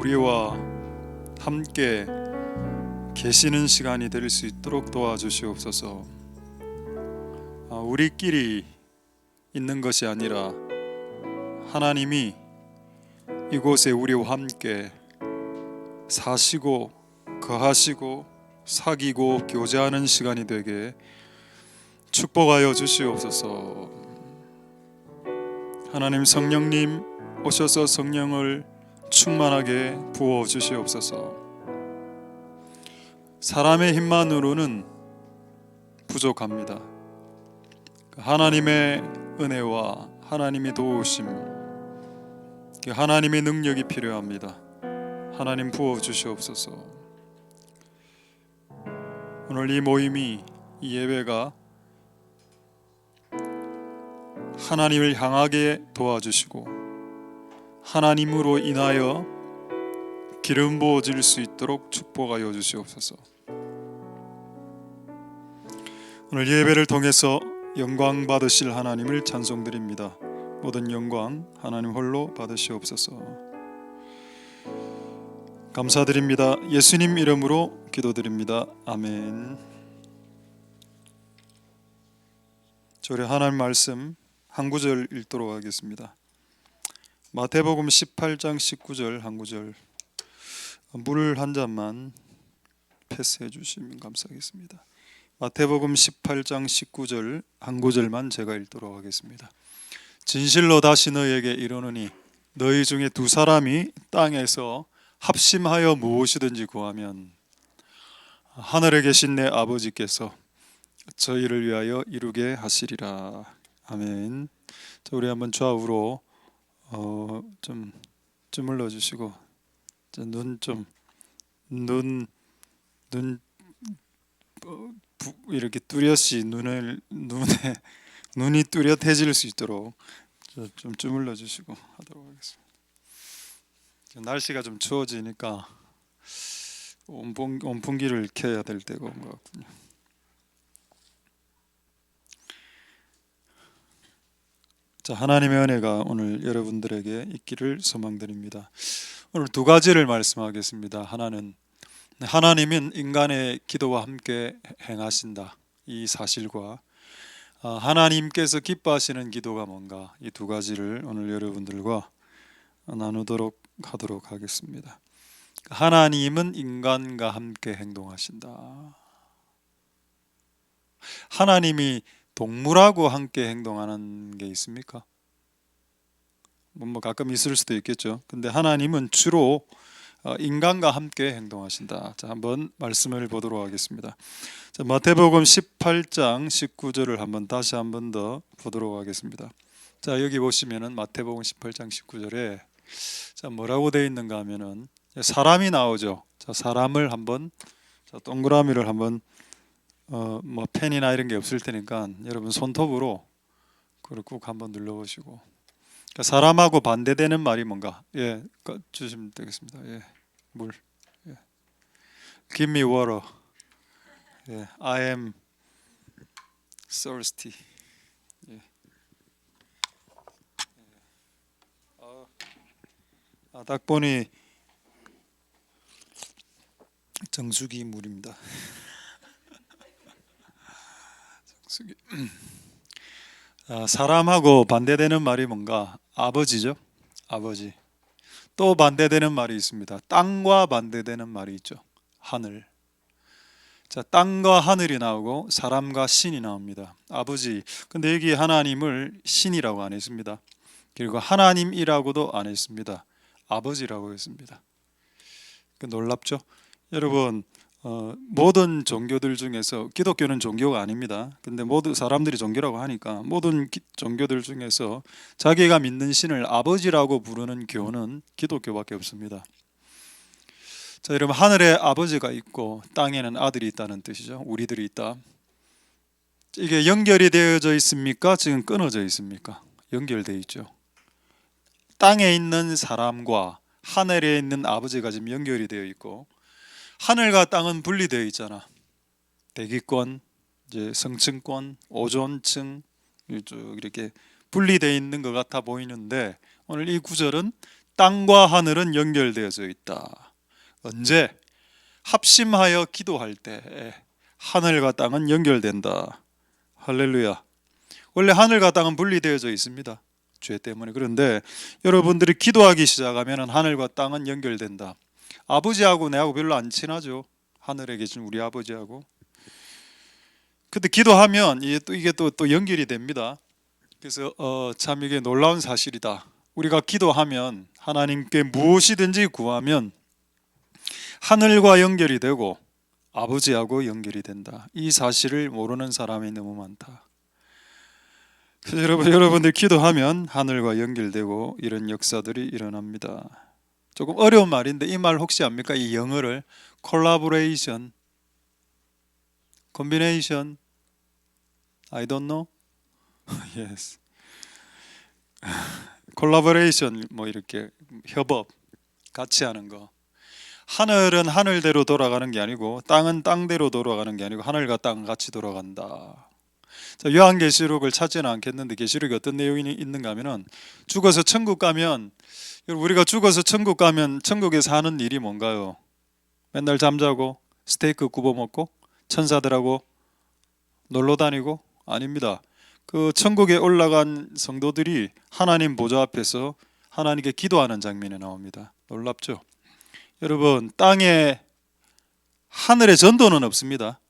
우리와 함께 계시는 시간이 될 수 있도록 도와주시옵소서. 우리끼리 있는 것이 아니라 하나님이 이곳에 우리와 함께 사시고 거하시고 사귀고 교제하는 시간이 되게 축복하여 주시옵소서. 하나님, 성령님 오셔서 성령을 충만하게 부어 주시옵소서. 사람의 힘만으로는 부족합니다. 하나님의 은혜와 하나님의 도우심, 하나님의 능력이 필요합니다. 하나님 부어 주시옵소서. 오늘 이 모임이, 이 예배가 하나님을 향하게 도와주시고 하나님으로 인하여 기름 부어질 수 있도록 축복하여 주시옵소서. 오늘 예배를 통해서 영광 받으실 하나님을 찬송드립니다. 모든 영광 하나님 홀로 받으시옵소서. 감사드립니다. 예수님 이름으로 기도드립니다. 아멘. 저희 하나님 말씀 한 구절 읽도록 하겠습니다. 마태복음 18장 19절 한 구절, 물 한 잔만 패스해 주시면 감사하겠습니다. 마태복음 18장 19절 한 구절만 제가 읽도록 하겠습니다. 진실로 다시 너희에게 이르노니 너희 중에 두 사람이 땅에서 합심하여 무엇이든지 구하면 하늘에 계신 내 아버지께서 저희를 위하여 이루게 하시리라. 아멘. 자, 우리 한번 좌우로 좀 주물러 주시고 눈 이렇게 뚜렷이 눈이 뚜렷해질 수 있도록 좀 주물러 주시고 하도록 하겠습니다. 날씨가 좀 추워지니까 온풍기를 켜야 될 때가 온 것 같군요. 자, 하나님의 은혜가 오늘 여러분들에게 있기를 소망드립니다. 오늘 두 가지를 말씀하겠습니다. 하나는 하나님은 인간의 기도와 함께 행하신다, 이 사실과 하나님께서 기뻐하시는 기도가 뭔가, 이 두 가지를 오늘 여러분들과 나누도록 하도록 하겠습니다. 하나님은 인간과 함께 행동하신다. 하나님이 동물하고 함께 행동하는 게 있습니까? 뭐 가끔 있을 수도 있겠죠. 근데 하나님은 주로 인간과 함께 행동하신다. 자, 한번 말씀을 보도록 하겠습니다. 자, 마태복음 18장 19절을 한번 다시 한번 더 보도록 하겠습니다. 자, 여기 보시면은 마태복음 18장 19절에 자, 뭐라고 되어 있는가 하면은 사람이 나오죠. 자, 사람을 한번, 자, 동그라미를 한번 뭐 펜이나 이런 게 없을 테니까 여러분 손톱으로 꾹 한번 눌러보시고, 그러니까 사람하고 반대되는 말이 뭔가, 예, 주시면 되겠습니다. 예, 물, 예. Give me water. 예, I am thirsty. 예. 딱 보니 정수기 물입니다. 정수기. 사람하고 반대되는 말이 뭔가, 아버지죠. 아버지. 또 반대되는 말이 있습니다. 땅과 반대되는 말이 있죠. 하늘. 자, 땅과 하늘이 나오고 사람과 신이 나옵니다. 아버지. 근데 여기 하나님을 신이라고 안 했습니다. 그리고 하나님이라고도 안 했습니다. 아버지라고 했습니다. 놀랍죠? 여러분, 모든 종교들 중에서, 기독교는 종교가 아닙니다. 근데 모든 사람들이 종교라고 하니까 모든 종교들 중에서 자기가 믿는 신을 아버지라고 부르는 교는 기독교밖에 없습니다. 자, 여러분, 하늘에 아버지가 있고 땅에는 아들이 있다는 뜻이죠. 우리들이 있다. 이게 연결이 되어져 있습니까? 지금 끊어져 있습니까? 연결되어 있죠. 땅에 있는 사람과 하늘에 있는 아버지가 지금 연결이 되어 있고, 하늘과 땅은 분리되어 있잖아. 대기권, 이제 성층권, 오존층 쭉 이렇게 분리되어 있는 것 같아 보이는데, 오늘 이 구절은 땅과 하늘은 연결되어져 있다. 언제? 합심하여 기도할 때 하늘과 땅은 연결된다. 할렐루야. 원래 하늘과 땅은 분리되어져 있습니다. 죄 때문에. 그런데 여러분들이 기도하기 시작하면 하늘과 땅은 연결된다. 아버지하고 내하고 별로 안 친하죠. 하늘에 계신 우리 아버지하고. 근데 기도하면 이게 또 연결이 됩니다. 그래서 참 이게 놀라운 사실이다. 우리가 기도하면 하나님께 무엇이든지 구하면 하늘과 연결이 되고 아버지하고 연결이 된다. 이 사실을 모르는 사람이 너무 많다. 그래서 여러분들 기도하면 하늘과 연결되고 이런 역사들이 일어납니다. 조금 어려운 말인데 이 말 혹시 압니까? 이 영어를 collaboration, combination, I don't know. yes. collaboration 뭐 이렇게 협업, 같이 하는 거. 하늘은 하늘대로 돌아가는 게 아니고 땅은 땅대로 돌아가는 게 아니고 하늘과 땅은 같이 돌아간다. 자, 요한계시록을 찾지는 않겠는데 계시록에 어떤 내용이 있는가 하면은 죽어서 천국 가면 우리가 죽어서 천국 가면 천국에서 하는 일이 뭔가요? 맨날 잠자고 스테이크 구워 먹고 천사들하고 놀러 다니고? 아닙니다. 그 천국에 올라간 성도들이 하나님 보좌 앞에서 하나님께 기도하는 장면이 나옵니다. 놀랍죠? 여러분, 땅에 하늘에 전도는 없습니다.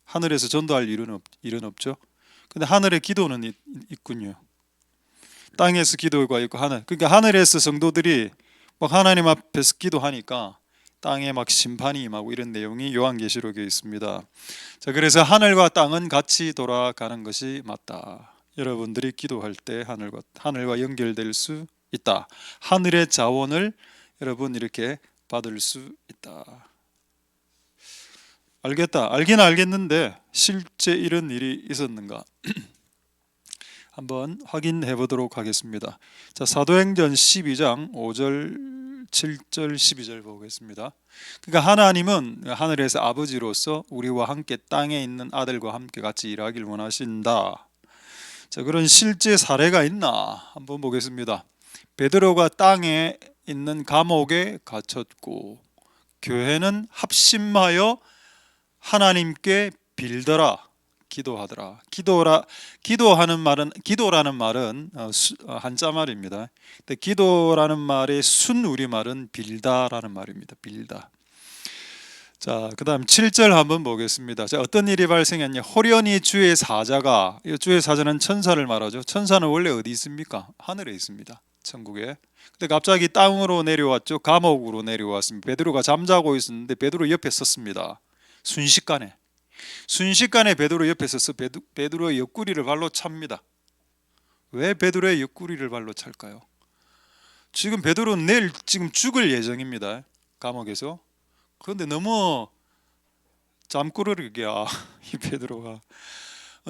하늘에서 전도할 일은 없죠. 근데 하늘에 기도는 있군요. 땅에서 기도가 있고 그러니까 하늘에서 성도들이 막 하나님 앞에서 기도하니까 땅에 막 심판이 임하고 이런 내용이 요한계시록에 있습니다. 자, 그래서 하늘과 땅은 같이 돌아가는 것이 맞다. 여러분들이 기도할 때 하늘과 연결될 수 있다. 하늘의 자원을 여러분 이렇게 받을 수 있다. 알긴 알겠는데 실제 이런 일이 있었는가? 한번 확인해 보도록 하겠습니다. 자, 사도행전 12장 5절, 7절, 12절 보겠습니다. 그러니까 하나님은 하늘에서 아버지로서 우리와 함께 땅에 있는 아들과 함께 같이 일하길 원하신다. 자, 그런 실제 사례가 있나 한번 보겠습니다. 베드로가 땅에 있는 감옥에 갇혔고 교회는 합심하여 하나님께 빌더라, 기도하더라. 기도라는 말은 한자 말입니다. 근데 기도라는 말의 순 우리말은 빌다라는 말입니다. 빌다. 자, 그다음 7절 한번 보겠습니다. 자, 어떤 일이 발생했냐? 호련히 주의 사자가, 주의 사자는 천사를 말하죠. 천사는 원래 어디 있습니까? 하늘에 있습니다. 천국에. 근데 갑자기 땅으로 내려왔죠. 감옥으로 내려왔습니다. 베드로가 잠자고 있었는데 베드로 옆에 섰습니다. 순식간에 베드로 옆에 서서 베드로의 옆구리를 발로 찹니다. 왜 베드로의 옆구리를 발로 찰까요? 지금 베드로는 내일 지금 죽을 예정입니다. 감옥에서. 그런데 너무 잠꾸러기야 이 베드로가.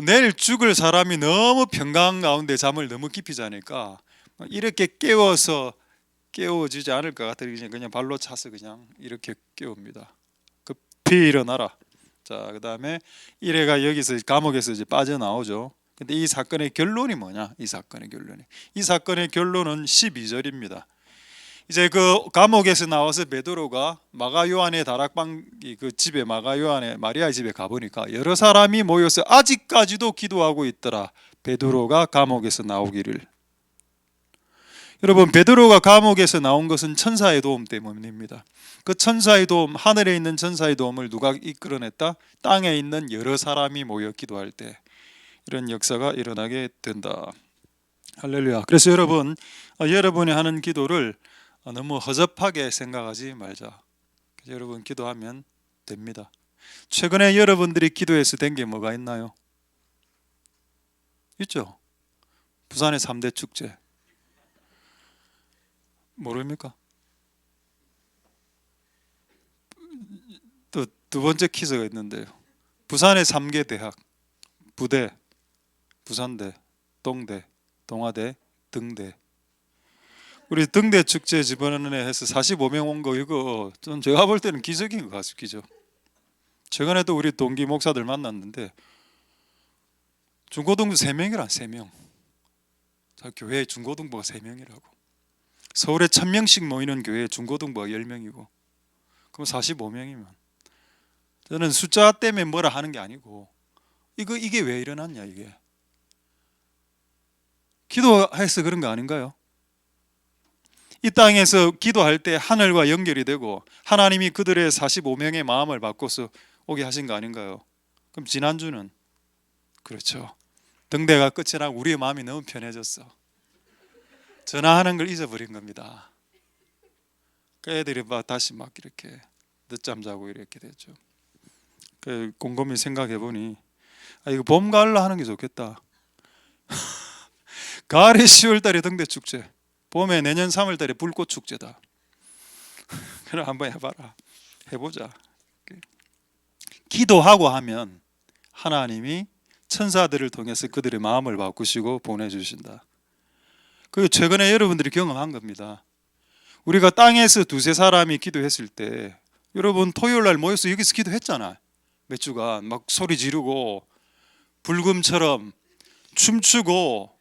내일 죽을 사람이 너무 평강 가운데 잠을 너무 깊이 자니까 이렇게 깨워지지 않을 것 같아요. 그냥 발로 차서 그냥 이렇게 깨웁니다. 급히 일어나라. 자, 그 다음에 이래가 여기서 감옥에서 이제 빠져나오죠. 근데 이 사건의 결론이 뭐냐? 이 사건의 결론은 12절입니다. 이제 그 감옥에서 나와서 베드로가 마가 요한의 다락방 그 집에 마가 요한의 마리아의 집에 가보니까 여러 사람이 모여서 아직까지도 기도하고 있더라. 베드로가 감옥에서 나오기를. 여러분, 베드로가 감옥에서 나온 것은 천사의 도움 때문입니다. 그 천사의 도움, 하늘에 있는 천사의 도움을 누가 이끌어냈다? 땅에 있는 여러 사람이 모여 기도할 때 이런 역사가 일어나게 된다. 할렐루야. 그래서 여러분이 하는 기도를 너무 허접하게 생각하지 말자. 여러분 기도하면 됩니다. 최근에 여러분들이 기도해서 된 게 뭐가 있나요? 있죠? 부산의 3대 축제. 모릅니까? 또 두 번째 퀴즈가 있는데요. 부산의 3개 대학, 부대, 부산대, 동대, 동아대, 등대. 우리 등대 축제 이번에 해서 45명 온 거 이거 좀 제가 볼 때는 기적인 것 같습니다. 기적. 최근에도 우리 동기 목사들 만났는데 중고등부 3명이라 3명. 자, 교회 중고등부가 3명이라고. 서울에 1000명씩 모이는 교회 중고등부가 10명이고 그럼 45명이면 저는 숫자 때문에 뭐라 하는 게 아니고 이게 왜 일어났냐 이게 기도해서 그런 거 아닌가요? 이 땅에서 기도할 때 하늘과 연결이 되고 하나님이 그들의 45명의 마음을 바꿔서 오게 하신 거 아닌가요? 그럼 지난주는 그렇죠. 등대가 끝이 나고 우리의 마음이 너무 편해졌어. 전화하는 걸 잊어버린 겁니다. 그 애들이 다시 막 이렇게 늦잠 자고 이렇게 됐죠. 그 곰곰이 생각해 보니 이거 봄 가을로 하는 게 좋겠다. 가을에 10월달에 등대 축제, 봄에 내년 3월달에 불꽃 축제다. 그럼 한번 해봐라. 해보자. 기도하고 하면 하나님이 천사들을 통해서 그들의 마음을 바꾸시고 보내주신다. 그게 최근에 여러분들이 경험한 겁니다. 우리가 땅에서 두세 사람이 기도했을 때 여러분 토요일 날 모여서 여기서 기도했잖아. 몇 주간 막 소리 지르고 불금처럼 춤추고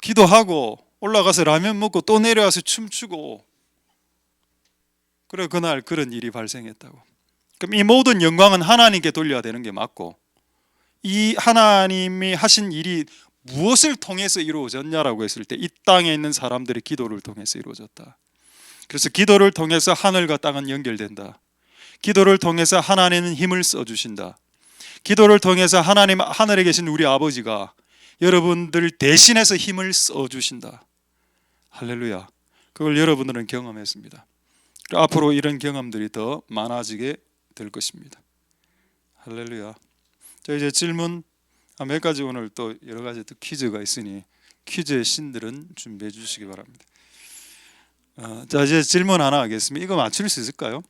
기도하고 올라가서 라면 먹고 또 내려와서 춤추고 그래 그날 그런 일이 발생했다고. 그럼 이 모든 영광은 하나님께 돌려야 되는 게 맞고 이 하나님이 하신 일이 무엇을 통해서 이루어졌냐라고 했을 때 이 땅에 있는 사람들의 기도를 통해서 이루어졌다. 그래서 기도를 통해서 하늘과 땅은 연결된다. 기도를 통해서 하나님은 힘을 써주신다. 기도를 통해서 하나님 하늘에 계신 우리 아버지가 여러분들 대신해서 힘을 써주신다. 할렐루야. 그걸 여러분들은 경험했습니다. 앞으로 이런 경험들이 더 많아지게 될 것입니다. 할렐루야. 자 이제 질문 몇 가지 오늘 또 여러 가지 또 퀴즈가 있으니 퀴즈의 신들은 준비해 주시기 바랍니다. 자 이제 질문 하나 하겠습니다. 이거 맞출 수 있을까요?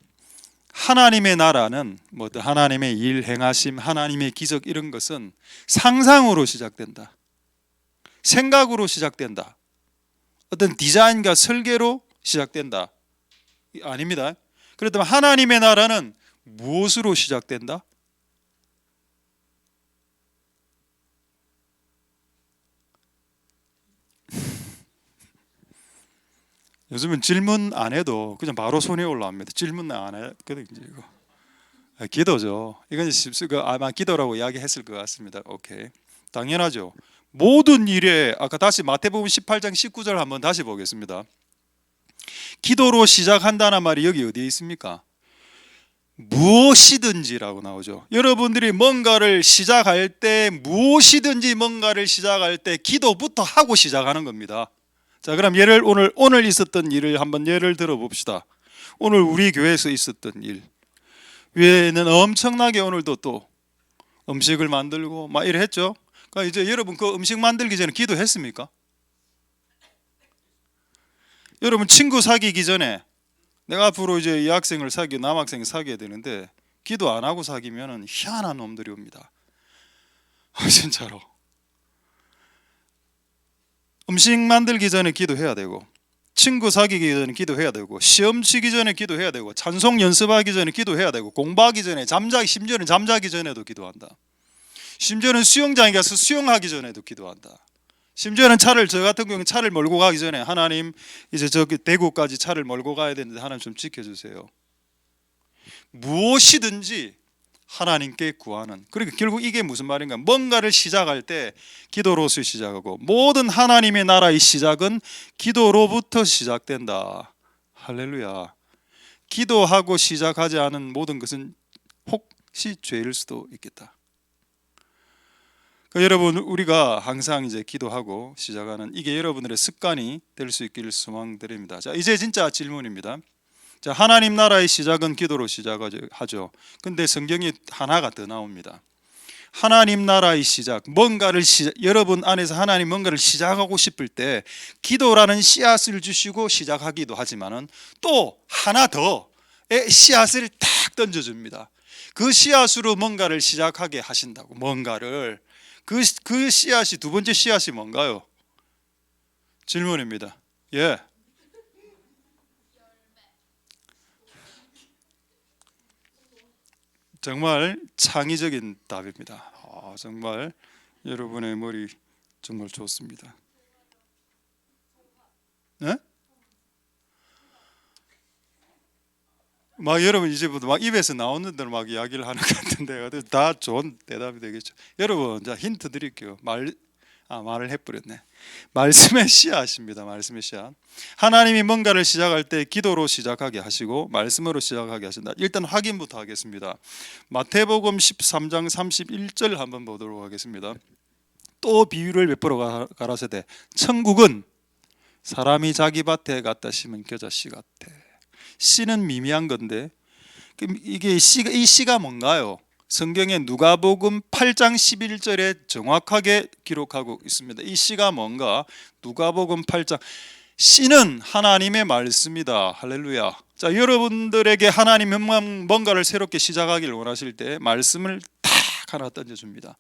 하나님의 나라는 뭐 하나님의 일 행하심, 하나님의 기적 이런 것은 상상으로 시작된다. 생각으로 시작된다. 어떤 디자인과 설계로 시작된다. 아닙니다. 그렇다면 하나님의 나라는 무엇으로 시작된다? 요즘은 질문 안 해도 그냥 바로 손에 올라옵니다. 질문 안 했거든요. 이거 기도죠. 이건 아마 기도라고 이야기했을 것 같습니다. 오케이, 당연하죠. 모든 일에 아까 다시 마태복음 18장 19절 한번 다시 보겠습니다. 기도로 시작한다는 말이 여기 어디에 있습니까? 무엇이든지라고 나오죠. 여러분들이 뭔가를 시작할 때 무엇이든지 뭔가를 시작할 때 기도부터 하고 시작하는 겁니다. 자 그럼 오늘 있었던 일을 한번 예를 들어 봅시다. 오늘 우리 교회에서 있었던 일 외에는 엄청나게 오늘도 또 음식을 만들고 막 이래 했죠. 그러니까 이제 여러분 그 음식 만들기 전에 기도했습니까? 여러분 친구 사귀기 전에 내가 앞으로 이제 이 학생을 남학생을 사귀어야 되는데 기도 안 하고 사귀면은 희한한 놈들이 옵니다. 진짜로. 음식 만들기 전에 기도해야 되고 친구 사귀기 전에 기도해야 되고 시험 치기 전에 기도해야 되고 찬송 연습하기 전에 기도해야 되고 공부하기 전에 심지어는 잠자기 전에도 기도한다. 심지어는 수영장에 가서 수영하기 전에도 기도한다. 심지어는 저 같은 경우는 차를 몰고 가기 전에 하나님 이제 저기 대구까지 차를 몰고 가야 되는데 하나님 좀 지켜주세요. 무엇이든지 하나님께 구하는. 그러니까 결국 이게 무슨 말인가? 뭔가를 시작할 때 기도로서 시작하고 모든 하나님의 나라의 시작은 기도로부터 시작된다. 할렐루야. 기도하고 시작하지 않은 모든 것은 혹시 죄일 수도 있겠다. 그러니까 여러분 우리가 항상 이제 기도하고 시작하는 이게 여러분들의 습관이 될 수 있기를 소망드립니다. 자 이제 진짜 질문입니다. 자 하나님 나라의 시작은 기도로 시작하죠. 근데 성경이 하나가 더 나옵니다. 하나님 나라의 시작, 여러분 안에서 하나님 뭔가를 시작하고 싶을 때 기도라는 씨앗을 주시고 시작하기도 하지만은 또 하나 더의 씨앗을 탁 던져줍니다. 그 씨앗으로 뭔가를 시작하게 하신다고. 뭔가를 그 씨앗이 두 번째 씨앗이 뭔가요? 질문입니다. 예. 정말 창의적인 답입니다. 정말 여러분의 머리 정말 좋습니다. 네? 막 여러분 이제부터 막 입에서 나오는 대로 막 이야기를 하는 것 같은데 다 좋은 대답이 되겠죠. 여러분, 자 힌트 드릴게요. 말을 해버렸네. 말씀의 씨앗입니다. 말씀의 씨앗. 하나님이 뭔가를 시작할 때 기도로 시작하게 하시고 말씀으로 시작하게 하신다. 일단 확인부터 하겠습니다. 마태복음 13장 31절 한번 보도록 하겠습니다. 또 비유를 베풀어 가라사대 천국은 사람이 자기 밭에 갖다 심은 겨자씨 같아. 씨는 미미한 건데 이게 이 씨가 뭔가요? 성경에 누가복음 8장 11절에 정확하게 기록하고 있습니다. 이 씨가 뭔가? 누가복음 8장 씨는 하나님의 말씀이다. 할렐루야. 자, 여러분들에게 하나님은 뭔가를 새롭게 시작하기를 원하실 때 말씀을 탁 하나 던져줍니다.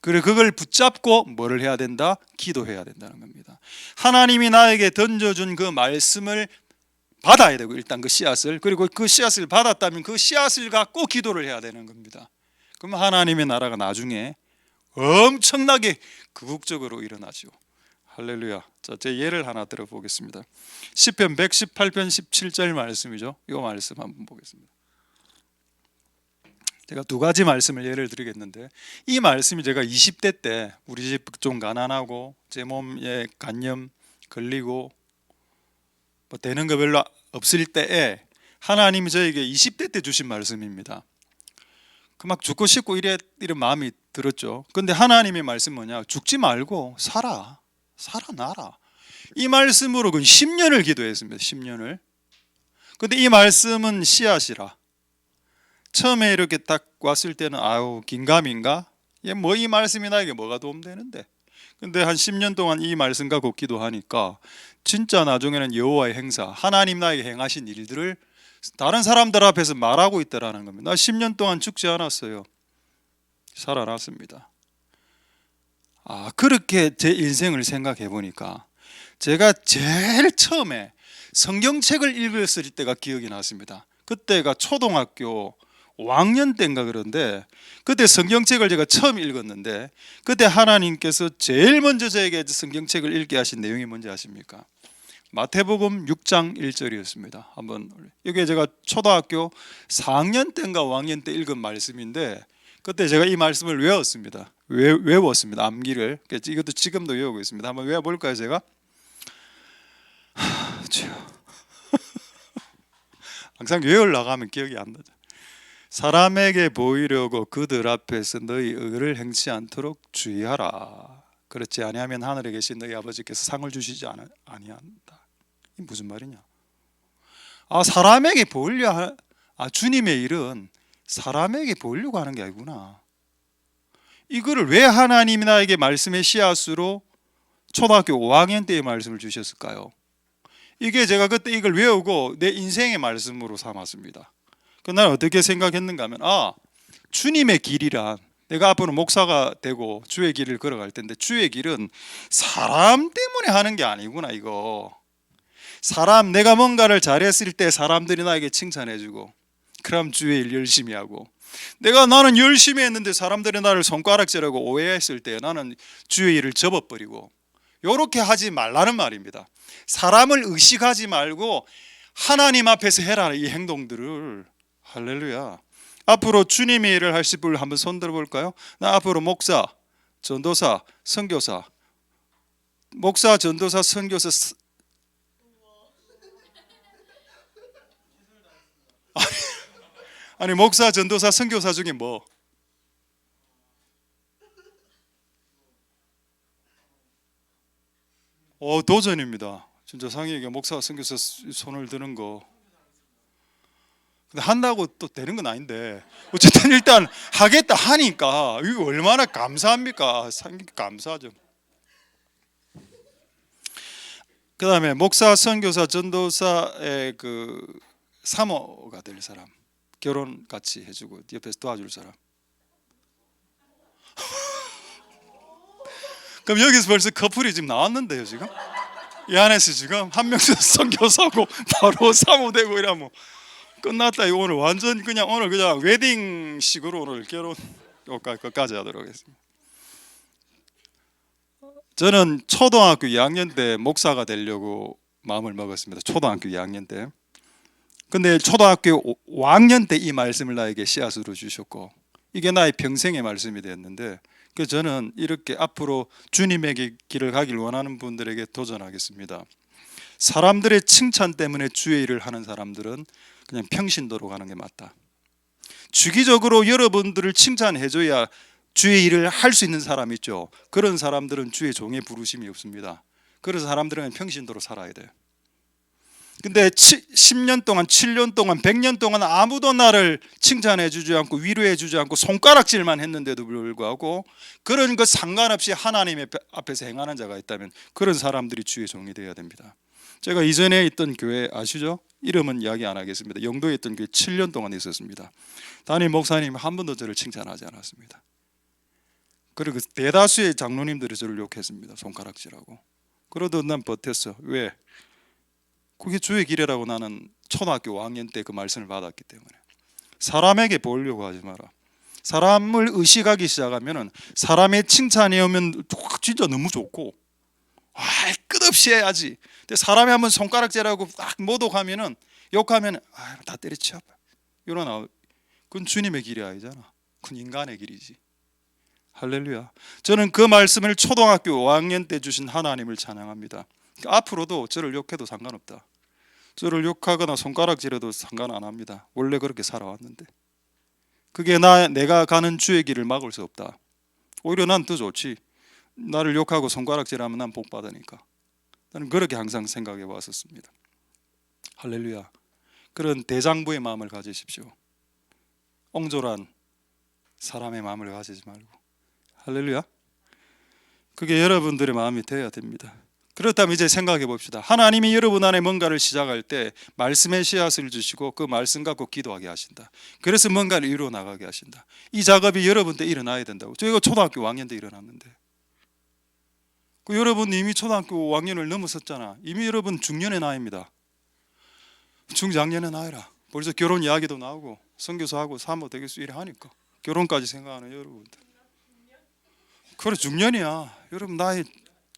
그리고 그걸 붙잡고 뭐를 해야 된다? 기도해야 된다는 겁니다. 하나님이 나에게 던져준 그 말씀을 받아야 되고 일단 그 씨앗을, 그리고 그 씨앗을 받았다면 그 씨앗을 갖고 기도를 해야 되는 겁니다. 그럼 하나님의 나라가 나중에 엄청나게 극적으로 일어나죠. 할렐루야. 자, 제 예를 하나 들어보겠습니다. 시편 118편 17절 말씀이죠. 이 말씀 한번 보겠습니다. 제가 두 가지 말씀을 예를 드리겠는데, 이 말씀이 제가 20대 때 우리 집 좀 가난하고 제 몸에 간염 걸리고 뭐 되는 거 별로 없을 때에 하나님이 저에게 20대 때 주신 말씀입니다. 그 막 죽고 싶고 이런 마음이 들었죠. 근데 하나님의 말씀 뭐냐? 죽지 말고 살아나라. 이 말씀으로 그 10년을 기도했습니다. 10년을. 근데 이 말씀은 씨앗이라. 처음에 이렇게 딱 왔을 때는 아유 긴가민가? 뭐 이 말씀이 나에게 뭐가 도움되는데? 근데 한 10년 동안 이 말씀 갖고 기도하니까 진짜 나중에는 여호와의 행사, 하나님 나에게 행하신 일들을 다른 사람들 앞에서 말하고 있다라는 겁니다. 나 10년 동안 죽지 않았어요. 살아났습니다. 그렇게 제 인생을 생각해 보니까 제가 제일 처음에 성경책을 읽었을 때가 기억이 났습니다. 그때가 초등학교 5학년 때인가 그런데 그때 성경책을 제가 처음 읽었는데 그때 하나님께서 제일 먼저 저에게 성경책을 읽게 하신 내용이 뭔지 아십니까? 마태복음 6장 1절이었습니다. 한번 이게 제가 초등학교 4학년 때인가 5학년 때 읽은 말씀인데 그때 제가 이 말씀을 외웠습니다. 외웠습니다. 암기를. 이것도 지금도 외우고 있습니다. 한번 외워볼까요 제가? 항상 외우려고 하면 기억이 안 나죠. 사람에게 보이려고 그들 앞에서 너희 의를 행치 않도록 주의하라. 그렇지 아니하면 하늘에 계신 너희 아버지께서 상을 주시지 아니한다. 이 무슨 말이냐? 사람에게 보이려 주님의 일은 사람에게 보이려고 하는 게 아니구나. 이거를 왜 하나님이 나에게 말씀의 씨앗으로 초등학교 5학년 때의 말씀을 주셨을까요? 이게 제가 그때 이걸 외우고 내 인생의 말씀으로 삼았습니다. 그날 어떻게 생각했는가 하면 주님의 길이란 내가 앞으로 목사가 되고 주의 길을 걸어갈 텐데 주의 길은 사람 때문에 하는 게 아니구나. 이거 내가 뭔가를 잘했을 때 사람들이 나에게 칭찬해주고 그럼 주의 일 열심히 하고 나는 열심히 했는데 사람들이 나를 손가락질하고 오해했을 때 나는 주의 일을 접어버리고 이렇게 하지 말라는 말입니다. 사람을 의식하지 말고 하나님 앞에서 해라. 이 행동들을. 할렐루야. 앞으로 주님의 일을 하실 분 한번 손 들어볼까요? 나 앞으로 목사, 전도사, 선교사, 목사, 전도사, 선교사. 아니 목사, 전도사, 선교사 중에 뭐? 도전입니다. 진짜 상희에게 목사, 선교사 손을 드는 거. 근데 한다고 또 되는 건 아닌데 어쨌든 일단 하겠다 하니까 이거 얼마나 감사합니까? 상당히 감사하죠. 그 다음에 목사, 선교사, 전도사의 그 사모가 될 사람, 결혼 같이 해주고 옆에서 도와줄 사람. 그럼 여기서 벌써 커플이 지금 나왔는데요. 지금 이 안에서 지금 한 명씩 선교사고 바로 사모되고 이러면 끝났다. 이거 오늘 완전 그냥 오늘 그냥 웨딩식으로 오늘 결혼 것까지 하도록 하겠습니다. 저는 초등학교 2학년 때 목사가 되려고 마음을 먹었습니다. 초등학교 2학년 때. 근데 초등학교 5학년 때 이 말씀을 나에게 씨앗으로 주셨고 이게 나의 평생의 말씀이 되었는데 그래서 저는 이렇게 앞으로 주님에게 길을 가길 원하는 분들에게 도전하겠습니다. 사람들의 칭찬 때문에 주의 일을 하는 사람들은 그냥 평신도로 가는 게 맞다. 주기적으로 여러분들을 칭찬해줘야 주의 일을 할 수 있는 사람 있죠. 그런 사람들은 주의 종의 부르심이 없습니다. 그래서 사람들은 평신도로 살아야 돼요. 근데 10년 동안 7년 동안 100년 동안 아무도 나를 칭찬해 주지 않고 위로해 주지 않고 손가락질만 했는데도 불구하고 그런 것 상관없이 하나님 앞에서 행하는 자가 있다면 그런 사람들이 주의 종이 되어야 됩니다. 제가 이전에 있던 교회 아시죠? 이름은 이야기 안 하겠습니다. 영도에 있던 교회 7년 동안 있었습니다. 담임 목사님 한 번도 저를 칭찬하지 않았습니다. 그리고 대다수의 장로님들이 저를 욕했습니다. 손가락질하고. 그래도 난 버텼어. 왜? 그게 주의 길이라고 나는 초등학교 5학년 때 그 말씀을 받았기 때문에. 사람에게 보려고 하지 마라. 사람을 의식하기 시작하면 사람의 칭찬이 오면 진짜 너무 좋고 끝없이 해야지. 근데 사람이 한번 손가락질하고 딱 모독하면은 욕하면 다 때려쳐. 이러나 그건 주님의 길이 아니잖아. 그건 인간의 길이지. 할렐루야. 저는 그 말씀을 초등학교 5학년 때 주신 하나님을 찬양합니다. 그러니까 앞으로도 저를 욕해도 상관없다. 저를 욕하거나 손가락질해도 상관 안 합니다. 원래 그렇게 살아왔는데 그게 내가 가는 주의 길을 막을 수 없다. 오히려 난 더 좋지. 나를 욕하고 손가락질하면 난 복 받으니까. 나는 그렇게 항상 생각해 왔었습니다. 할렐루야. 그런 대장부의 마음을 가지십시오. 옹졸한 사람의 마음을 가지지 말고. 할렐루야. 그게 여러분들의 마음이 되어야 됩니다. 그렇다면 이제 생각해 봅시다. 하나님이 여러분 안에 뭔가를 시작할 때 말씀의 씨앗을 주시고 그 말씀 갖고 기도하게 하신다. 그래서 뭔가를 이루어 나가게 하신다. 이 작업이 여러분 때 일어나야 된다고. 저희가 초등학교 5학년 때 일어났는데 여러분 이미 초등학교 5학년을 넘었었잖아. 이미 여러분 중년의 나이입니다. 중장년의 나이라. 벌써 결혼 이야기도 나오고 선교사하고 사모 되겠수 이래 하니까 결혼까지 생각하는 여러분들. 그래 중년이야. 여러분 나이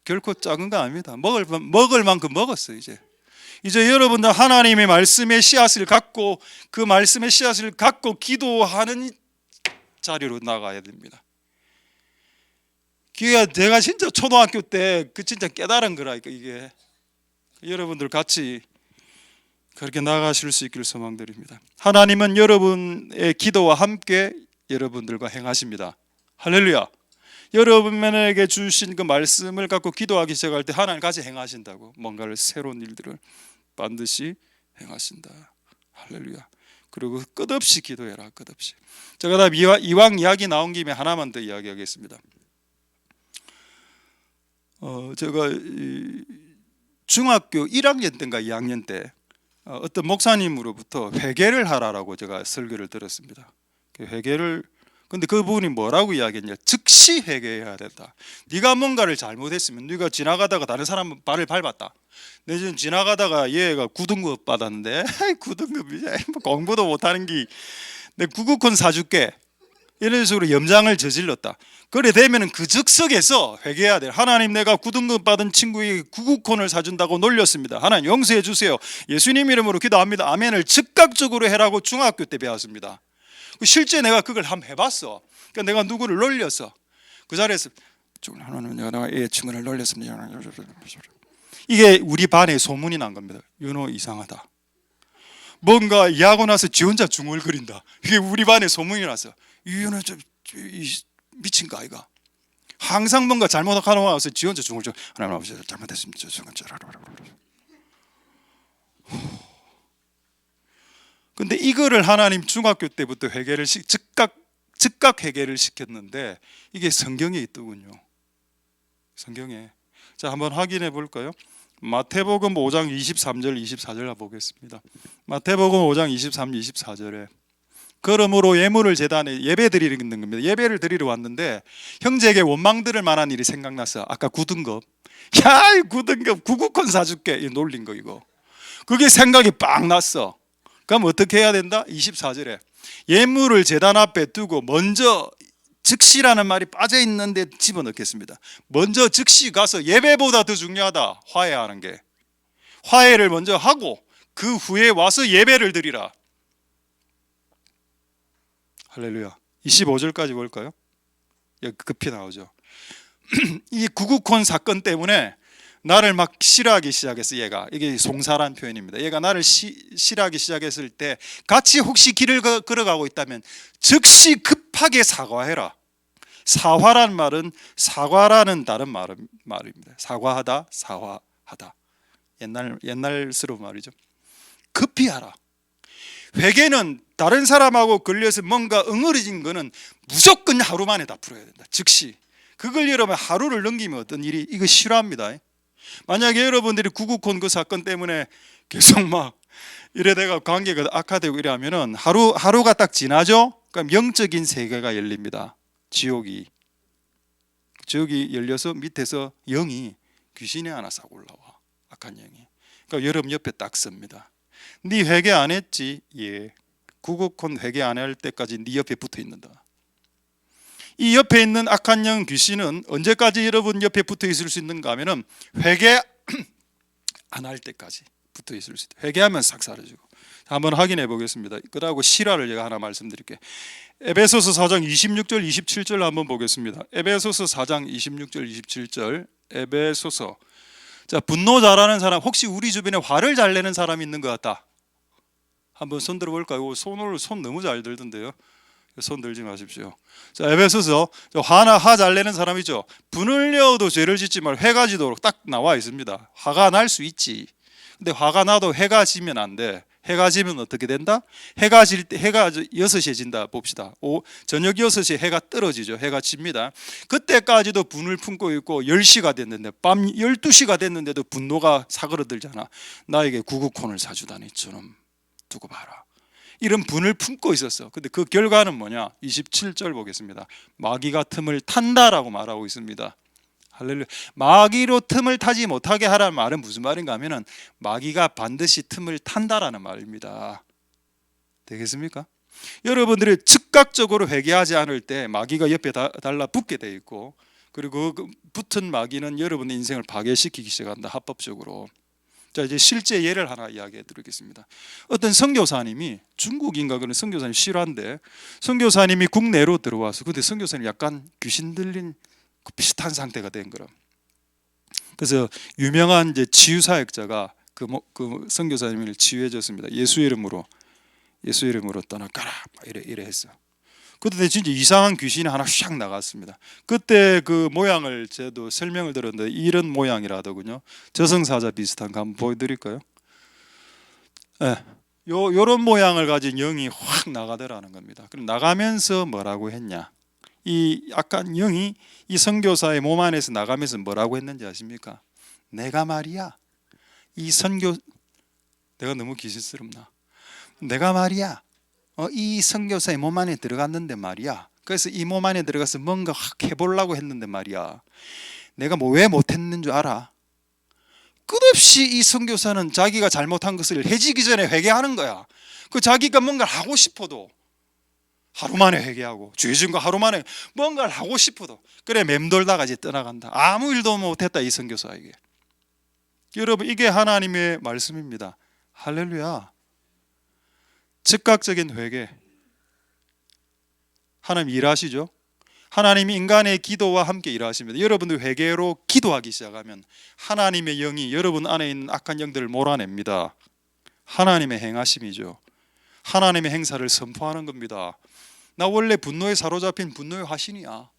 결코 작은 거 아닙니다. 먹을 만큼 먹었어. 이제 여러분들 하나님의 말씀의 씨앗을 갖고 그 말씀의 씨앗을 갖고 기도하는 자리로 나가야 됩니다. 그게 제가 진짜 초등학교 때 그 진짜 깨달은 거라니까 이게. 여러분들 같이 그렇게 나가실 수 있기를 소망드립니다. 하나님은 여러분의 기도와 함께 여러분들과 행하십니다. 할렐루야. 여러분에게 주신 그 말씀을 갖고 기도하기 시작할 때 하나님 같이 행하신다고. 뭔가를 새로운 일들을 반드시 행하신다. 할렐루야. 그리고 끝없이 기도해라. 끝없이. 제가 다 이왕 이야기 나온 김에 하나만 더 이야기하겠습니다. 제가 중학교 1학년 때인가 2학년 때 어떤 목사님으로부터 회개를 하라라고 제가 설교를 들었습니다. 근데 그분이 뭐라고 이야기했냐? 즉시 회개해야 된다. 네가 뭔가를 잘못했으면 네가 지나가다가 다른 사람 발을 밟았다. 내 지금 지나가다가 얘가 9등급 받았는데 9등급이야. 공부도 못하는 게 내 구구콘 사줄게. 이런 식으로 염장을 저질렀다. 그래 되면은 그 즉석에서 회개해야 돼. 하나님 내가 9등급 받은 친구에게 구구콘을 사준다고 놀렸습니다. 하나님 용서해 주세요. 예수님 이름으로 기도합니다. 아멘을 즉각적으로 해라고 중학교 때 배웠습니다. 실제 내가 그걸 한번 해봤어. 그러니까 내가 누구를 놀렸어. 그 자리에서 하나님 내가 이 친구를 놀렸습니다. 이게 우리 반에 소문이 난 겁니다. 윤호 이상하다. 뭔가 이하고 나서 지 혼자 중얼거린다. 이게 우리 반에 소문이 났어. 윤호 미친 거 아이가. 항상 뭔가 잘못하고 나서 지 혼자 중얼거려. 하나님 아버지 잘못했습니다. 근데 이거를 하나님 중학교 때부터 회개를 즉각 회개를 시켰는데 이게 성경에 있더군요. 성경에. 자, 한번 확인해 볼까요? 마태복음 5장 23절 24절 보겠습니다. 마태복음 5장 23, 24절에 그러므로 예물을 제단에 예배 드리는 겁니다. 예배를 드리러 왔는데 형제에게 원망들을 만한 일이 생각났어. 아까 9등급. 야, 9등급 구구콘 사줄게. 이 놀린 거 이거. 그게 생각이 빡 났어. 그럼 어떻게 해야 된다? 24절에 예물을 제단 앞에 두고 먼저 즉시라는 말이 빠져 있는데 집어넣겠습니다. 먼저 즉시 가서 예배보다 더 중요하다. 화해하는 게. 화해를 먼저 하고 그 후에 와서 예배를 드리라. 할렐루야. 25절까지 볼까요? 여기 급히 나오죠. 이 구구콘 사건 때문에 나를 막 싫어하기 시작했어. 얘가, 이게 송사란 표현입니다. 얘가 나를 싫어하기 시작했을 때 같이 혹시 길을 걸어가고 있다면 즉시 급하게 사과해라. 사화란 말은 사과라는 다른 말입니다. 사과하다, 사화하다. 옛날스러운 말이죠. 급히 하라. 회개는 다른 사람하고 걸려서 뭔가 응어리진 거는 무조건 하루 만에 다 풀어야 된다. 즉시. 그걸 여러분 하루를 넘기면 어떤 일이, 이거 싫어합니다. 만약에 여러분들이 구구콘 그 사건 때문에 계속 막 이래다가 관계가 악화되고 이러면은 하루가 딱 지나죠. 그럼 영적인 세계가 열립니다. 지옥이 열려서 밑에서 영이, 귀신이 하나 싹 올라와. 악한 영이. 그러니까 여러분 옆에 딱 섭니다. 네 회개 안 했지? 예. 구구콘 회개 안 할 때까지 네 옆에 붙어 있는다. 이 옆에 있는 악한 영, 귀신은 언제까지 여러분 옆에 붙어 있을 수 있는가 하면은 회개 안 할 때까지 붙어 있을 수 있다. 회개하면 싹 사라지고. 한번 확인해 보겠습니다. 그러고 실화를 제가 하나 말씀드릴게요. 에베소서 4장 26절 27절 한번 보겠습니다. 에베소서 4장 26절 27절. 에베소서. 자, 분노 잘하는 사람, 혹시 우리 주변에 화를 잘 내는 사람이 있는 것 같다. 한번 손 들어볼까요? 손 너무 잘 들던데요. 손 들지 마십시오. 자, 에베소서 화 잘 내는 사람 있죠. 분을 내어도 죄를 짓지 말 회가 지도록 딱 나와 있습니다. 화가 날 수 있지. 근데 화가 나도 해가 지면 안 돼. 해가 지면 어떻게 된다? 해가 질 때, 해가 6시에 진다 봅시다. 저녁 6시에 해가 떨어지죠. 해가 집니다. 그때까지도 분을 품고 있고 10시가 됐는데, 밤 12시가 됐는데도 분노가 사그러들잖아. 나에게 구구콘을 사주다니처럼 두고 봐라. 이런 분을 품고 있었어. 근데 그 결과는 뭐냐? 27절 보겠습니다. 마귀가 틈을 탄다라고 말하고 있습니다. 할렐루야. 마귀로 틈을 타지 못하게 하라는 말은 무슨 말인가 하면은 마귀가 반드시 틈을 탄다라는 말입니다. 되겠습니까? 여러분들이 즉각적으로 회개하지 않을 때 마귀가 옆에 달라붙게 돼 있고, 그리고 그 붙은 마귀는 여러분의 인생을 파괴시키기 시작한다. 합법적으로. 자, 이제 실제 예를 하나 이야기해 드리겠습니다. 어떤 선교사님이, 중국인가 그런 선교사님 실화인데, 선교사님이 국내로 들어와서, 근데 선교사님 약간 귀신 들린 비슷한 상태가 된 거라. 그래서 유명한 이제 치유 사역자가 그 선교사님을 치유해 줬습니다. 예수 이름으로 떠나가라 이래 했어. 그때 진짜 이상한 귀신이 하나 샥 나갔습니다. 그때 그 모양을 저도 설명을 들었는데 이런 모양이라더군요. 저승사자 비슷한 거 한번 보여드릴까요? 네. 요런 모양을 가진 영이 확 나가더라는 겁니다. 그럼 나가면서 뭐라고 했냐? 이 약간 영이 이 선교사의 몸 안에서 나가면서 뭐라고 했는지 아십니까? 내가 말이야, 이 선교, 내가 너무 기실스럽나? 내가 말이야, 이 선교사의 몸 안에 들어갔는데 말이야. 그래서 이 몸 안에 들어가서 뭔가 확 해보려고 했는데 말이야. 내가 왜 못했는 줄 알아? 끝없이 이 선교사는 자기가 잘못한 것을 해지기 전에 회개하는 거야. 그 자기가 뭔가를 하고 싶어도 하루 만에 회개하고, 죄 지은 거 하루 만에 뭔가를 하고 싶어도, 그래 맴돌다가 이제 떠나간다. 아무 일도 못했다 이 선교사에게. 여러분, 이게 하나님의 말씀입니다. 할렐루야. 즉각적인 회개. 하나님 일하시죠. 하나님이 인간의 기도와 함께 일하십니다. 여러분들 회개로 기도하기 시작하면 하나님의 영이 여러분 안에 있는 악한 영들을 몰아냅니다. 하나님의 행하심이죠. 하나님의 행사를 선포하는 겁니다. 나 원래 분노에 사로잡힌 분노의 화신이야.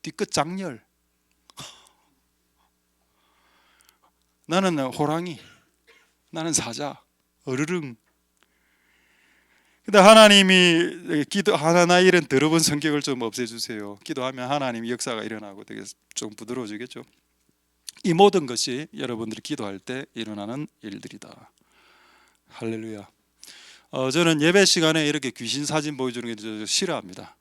뒤끝 장렬. 나는 호랑이, 나는 사자, 어르릉. 근데 하나님이 하나 이런 더러운 성격을 좀 없애주세요. 기도하면 하나님의 역사가 일어나고 되게 좀 부드러워지겠죠. 이 모든 것이 여러분들이 기도할 때 일어나는 일들이다. 할렐루야. 저는 예배 시간에 이렇게 귀신 사진 보여주는 게 싫어합니다.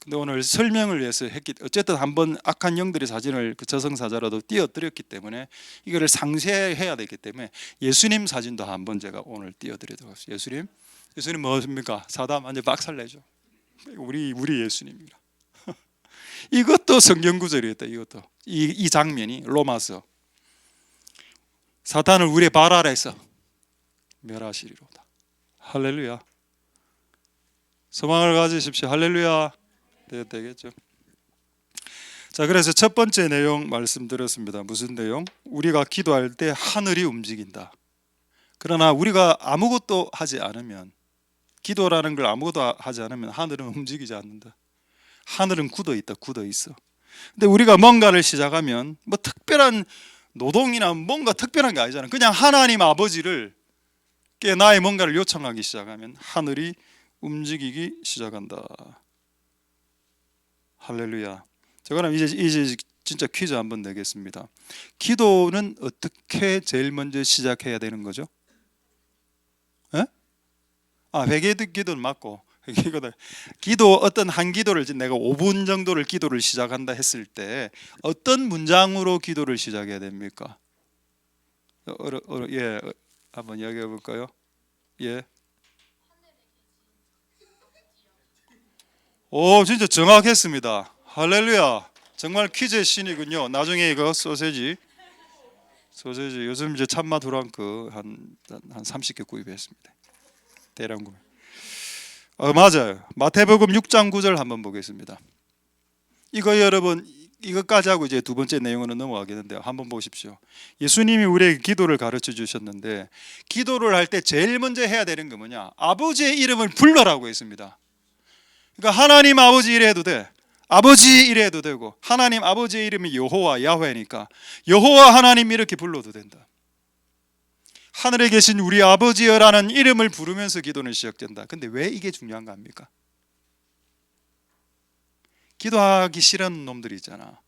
근데 오늘 설명을 위해서 어쨌든 한번 악한 영들의 사진을 그 저승사자라도 띄워드렸기 때문에 이거를 상세해야 되기 때문에 예수님 사진도 한번 제가 오늘 띄워드리도록 하겠습니다. 예수님 뭐십니까? 사담 완전 박살내죠. 우리 예수님이라. 이것도 성경 구절이었다. 이것도 이 장면이 로마서 사탄을 우리의 발 아래에서 멸하시리로다. 할렐루야. 소망을 가지십시오. 할렐루야. 되겠죠. 자, 그래서 첫 번째 내용 말씀드렸습니다. 무슨 내용? 우리가 기도할 때 하늘이 움직인다. 그러나 우리가 아무것도 하지 않으면, 기도라는 걸 아무것도 하지 않으면 하늘은 움직이지 않는다. 하늘은 굳어 있다. 굳어 있어. 근데 우리가 뭔가를 시작하면 뭐 특별한 노동이나 뭔가 특별한 게 아니잖아. 그냥 하나님 아버지를 께 나의 뭔가를 요청하기 시작하면 하늘이 움직이기 시작한다. 할렐루야. 자, 그럼 이제 진짜 퀴즈 한번 내겠습니다. 기도는 어떻게 제일 먼저 시작해야 되는 거죠? 에? 회개 기도는 맞고, 기도 어떤 한 기도를 내가 5분 정도를 기도를 시작한다 했을 때 어떤 문장으로 기도를 시작해야 됩니까? 예, 한번 이야기해 볼까요? 예. 오, 진짜 정확했습니다. 할렐루야. 정말 퀴즈의 신이군요. 나중에 이거 소세지 요즘 이제 참마 두랑크 한 30개 구입했습니다. 대량 구매. 맞아요. 마태복음 6장 9절 한번 보겠습니다. 이거 여러분, 이것까지 하고 이제 두 번째 내용으로 넘어가겠는데요. 한번 보십시오. 예수님이 우리에게 기도를 가르쳐 주셨는데, 기도를 할 때 제일 먼저 해야 되는 게 뭐냐? 아버지의 이름을 불러라고 했습니다. 그러니까 하나님 아버지 이래도 돼. 아버지 이래도 되고, 하나님 아버지의 이름이 여호와 야훼니까 여호와 하나님 이렇게 불러도 된다. 하늘에 계신 우리 아버지여라는 이름을 부르면서 기도는 시작된다. 근데 왜 이게 중요한 거 아닙니까? 기도하기 싫은 놈들이 있잖아.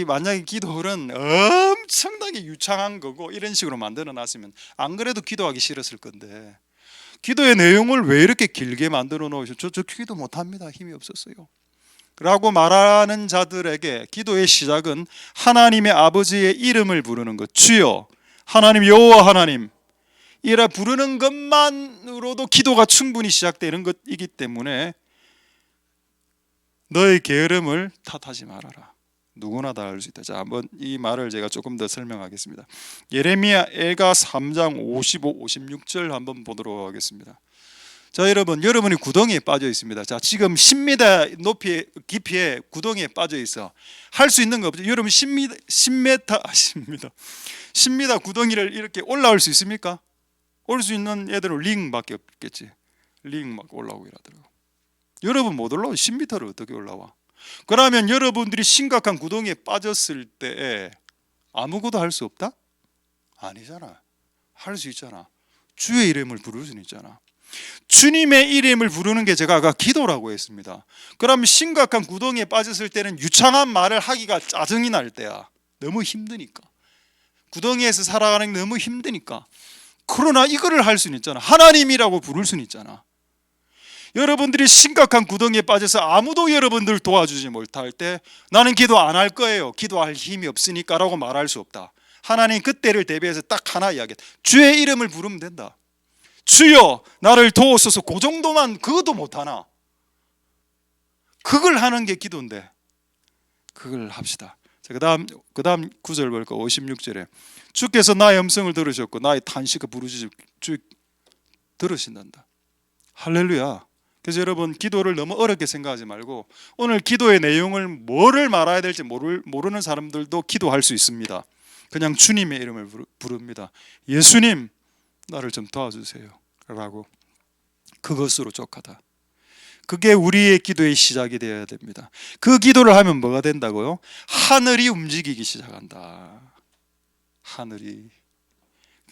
만약에 기도는 엄청나게 유창한 거고 이런 식으로 만들어 놨으면 안 그래도 기도하기 싫었을 건데, 기도의 내용을 왜 이렇게 길게 만들어 놓으셨죠? 저 기도 못합니다. 힘이 없었어요. 라고 말하는 자들에게 기도의 시작은 하나님의 아버지의 이름을 부르는 것, 주여 하나님, 여호와 하나님 이라 부르는 것만으로도 기도가 충분히 시작되는 것이기 때문에 너의 게으름을 탓하지 말아라. 누구나 다 알 수 있다. 자, 한번 이 말을 제가 조금 더 설명하겠습니다. 예레미야가 3장 55, 56절 한번 보도록 하겠습니다. 자, 여러분이 구덩이에 빠져 있습니다. 자, 지금 10m 높이 깊이에 구덩이에 빠져 있어. 할 수 있는 거 없죠. 여러분 10m 구덩이를 이렇게 올라올 수 있습니까? 올 수 있는 애들은 링밖에 없겠지. 링 막 올라오고 이러더라고. 여러분 못 올라와. 10m를 어떻게 올라와? 그러면 여러분들이 심각한 구덩이에 빠졌을 때 아무것도 할 수 없다? 아니잖아. 할 수 있잖아. 주의 이름을 부를 수는 있잖아. 주님의 이름을 부르는 게 제가 아까 기도라고 했습니다. 그럼 심각한 구덩이에 빠졌을 때는 유창한 말을 하기가 짜증이 날 때야. 너무 힘드니까. 구덩이에서 살아가는 게 너무 힘드니까. 그러나 이거를 할 수는 있잖아. 하나님이라고 부를 수는 있잖아. 여러분들이 심각한 구덩이에 빠져서 아무도 여러분들 도와주지 못할 때 나는 기도 안 할 거예요. 기도할 힘이 없으니까 라고 말할 수 없다. 하나님 그때를 대비해서 딱 하나 이야기해. 주의 이름을 부르면 된다. 주여 나를 도우소서. 그 정도만, 그것도 못하나? 그걸 하는 게 기도인데 그걸 합시다. 그 다음 9절 볼까? 56절에 주께서 나의 음성을 들으셨고 나의 탄식을 부르짖음 주 들으신단다. 할렐루야. 그래서 여러분, 기도를 너무 어렵게 생각하지 말고 오늘 기도의 내용을 뭐를 말해야 될지 모르는 사람들도 기도할 수 있습니다. 그냥 주님의 이름을 부릅니다. 예수님 나를 좀 도와주세요 라고, 그것으로 족하다. 그게 우리의 기도의 시작이 되어야 됩니다. 그 기도를 하면 뭐가 된다고요? 하늘이 움직이기 시작한다. 하늘이,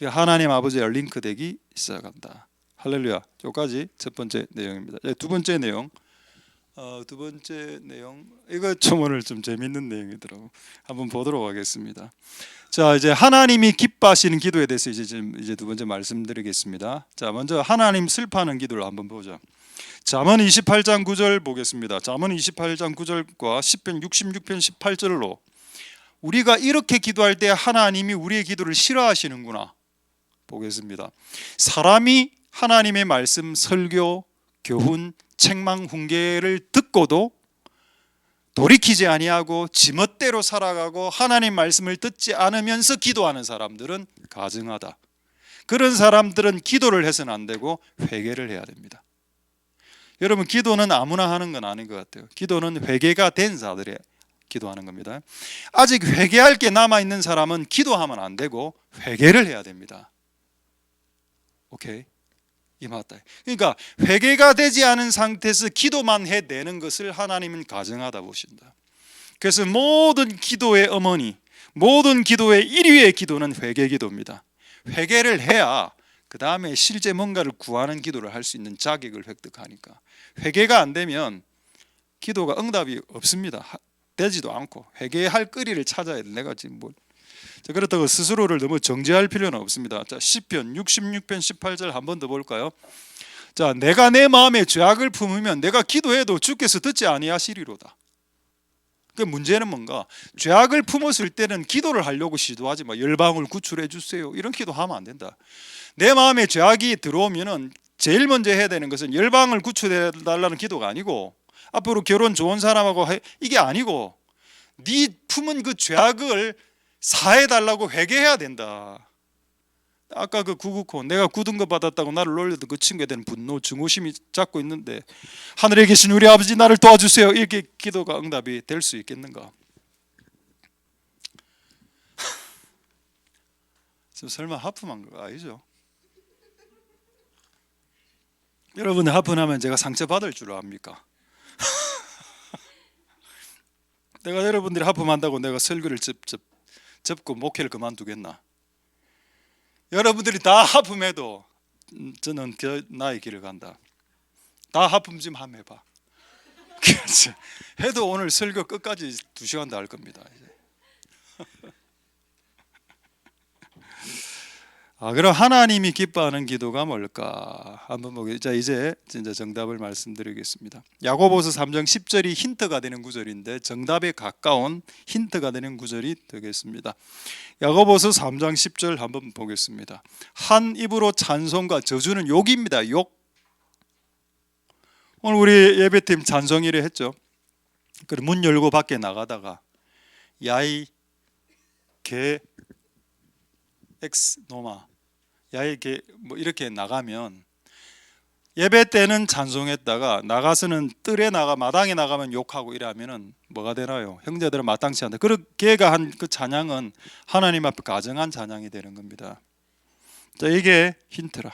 하나님 아버지와 링크되기 시작한다. 할렐루야. 여기까지 첫 번째 내용입니다. 두 번째 내용, 이거 좀 오늘 좀 재밌는 내용이더라고. 한번 보도록 하겠습니다. 자, 이제 하나님이 기뻐하시는 기도에 대해서 이제 두 번째 말씀드리겠습니다. 자, 먼저 하나님 슬퍼하는 기도를 한번 보죠. 잠언 28장 9절 보겠습니다. 잠언 28장 9절과 시편 66편 18절로 우리가 이렇게 기도할 때 하나님이 우리의 기도를 싫어하시는구나 보겠습니다. 사람이 하나님의 말씀, 설교, 교훈, 책망, 훈계를 듣고도 돌이키지 아니하고 지멋대로 살아가고 하나님 말씀을 듣지 않으면서 기도하는 사람들은 가증하다. 그런 사람들은 기도를 해서는 안 되고 회개를 해야 됩니다. 여러분, 기도는 아무나 하는 건 아닌 것 같아요. 기도는 회개가 된 자들이 기도하는 겁니다. 아직 회개할 게 남아있는 사람은 기도하면 안 되고 회개를 해야 됩니다. 오케이? 이 맞다. 그러니까 회개가 되지 않은 상태에서 기도만 해내는 것을 하나님은 가증하다 보신다. 그래서 모든 기도의 어머니, 모든 기도의 1위의 기도는 회개 기도입니다. 회개를 해야 그 다음에 실제 뭔가를 구하는 기도를 할 수 있는 자격을 획득하니까. 회개가 안 되면 기도가 응답이 없습니다. 되지도 않고 회개할 거리를 찾아야 돼. 내가 지금 뭐 그렇다고 스스로를 너무 정죄할 필요는 없습니다. 자, 시편 66편 18절 한 번 더 볼까요? 자, 내가 내 마음에 죄악을 품으면 내가 기도해도 주께서 듣지 아니하시리로다. 그 문제는 뭔가, 죄악을 품었을 때는 기도를 하려고 시도하지 마. 열방을 구출해 주세요, 이런 기도하면 안 된다. 내 마음에 죄악이 들어오면은 제일 먼저 해야 되는 것은 열방을 구출해 달라는 기도가 아니고, 앞으로 결혼 좋은 사람하고 이게 아니고, 네 품은 그 죄악을 사해 달라고 회개해야 된다. 아까 그 999 내가 굳은 거 받았다고 나를 놀렸던 그 친구에 대한 분노, 증오심이 잡고 있는데 하늘에 계신 우리 아버지 나를 도와주세요, 이렇게 기도가 응답이 될 수 있겠는가? 지금 설마 하품한 거 아니죠? 여러분, 하품하면 제가 상처받을 줄 압니까? 내가 여러분들이 하품한다고 내가 설교를 접고 목회를 그만두겠나? 여러분들이 다 하품해도 저는 나의 길을 간다. 다 하품 좀 한번 해봐. 그렇지. 해도 오늘 설교 끝까지 2시간 더 할 겁니다. 그럼 하나님이 기뻐하는 기도가 뭘까? 한번 보겠습니다. 자, 이제 진짜 정답을 말씀드리겠습니다. 야고보서 3장 10절이 힌트가 되는 구절인데 정답에 가까운 힌트가 되는 구절이 되겠습니다. 야고보서 3장 10절 한번 보겠습니다. 한 입으로 찬송과 저주는 욕입니다. 욕. 오늘 우리 예배팀 찬송일에 했죠. 그리고 문 열고 밖에 나가다가 야이 개 엑스 노마, 야이 개 뭐 이렇게 나가면, 예배 때는 찬송했다가 나가서는 뜰에 나가 마당에 나가면 욕하고 이러면은 뭐가 되나요? 형제들은 마땅치 않다. 그 걔가 한 그 찬양은 하나님 앞에 가정한 찬양이 되는 겁니다. 자, 이게 힌트라.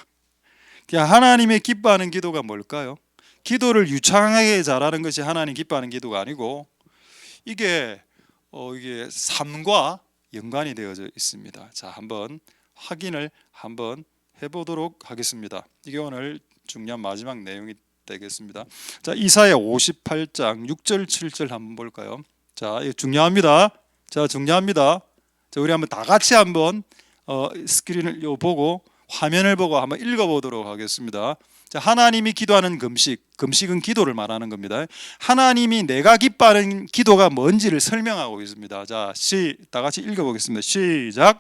하나님의 기뻐하는 기도가 뭘까요? 기도를 유창하게 잘하는 것이 하나님 기뻐하는 기도가 아니고, 이게 삶과 연관이 되어져 있습니다. 자, 한번 확인을 한번 해보도록 하겠습니다. 이게 오늘 중요한 마지막 내용이 되겠습니다. 자, 이사야 58장 6절 7절 한번 볼까요? 자, 이거 중요합니다. 자, 중요합니다. 자, 우리 한번 다 같이 한번 스크린을 보고 화면을 보고 한번 읽어보도록 하겠습니다. 자, 하나님이 기도하는 금식은 기도를 말하는 겁니다. 하나님이 내가 기뻐하는 기도가 뭔지를 설명하고 있습니다. 자, 다 같이 읽어보겠습니다. 시작.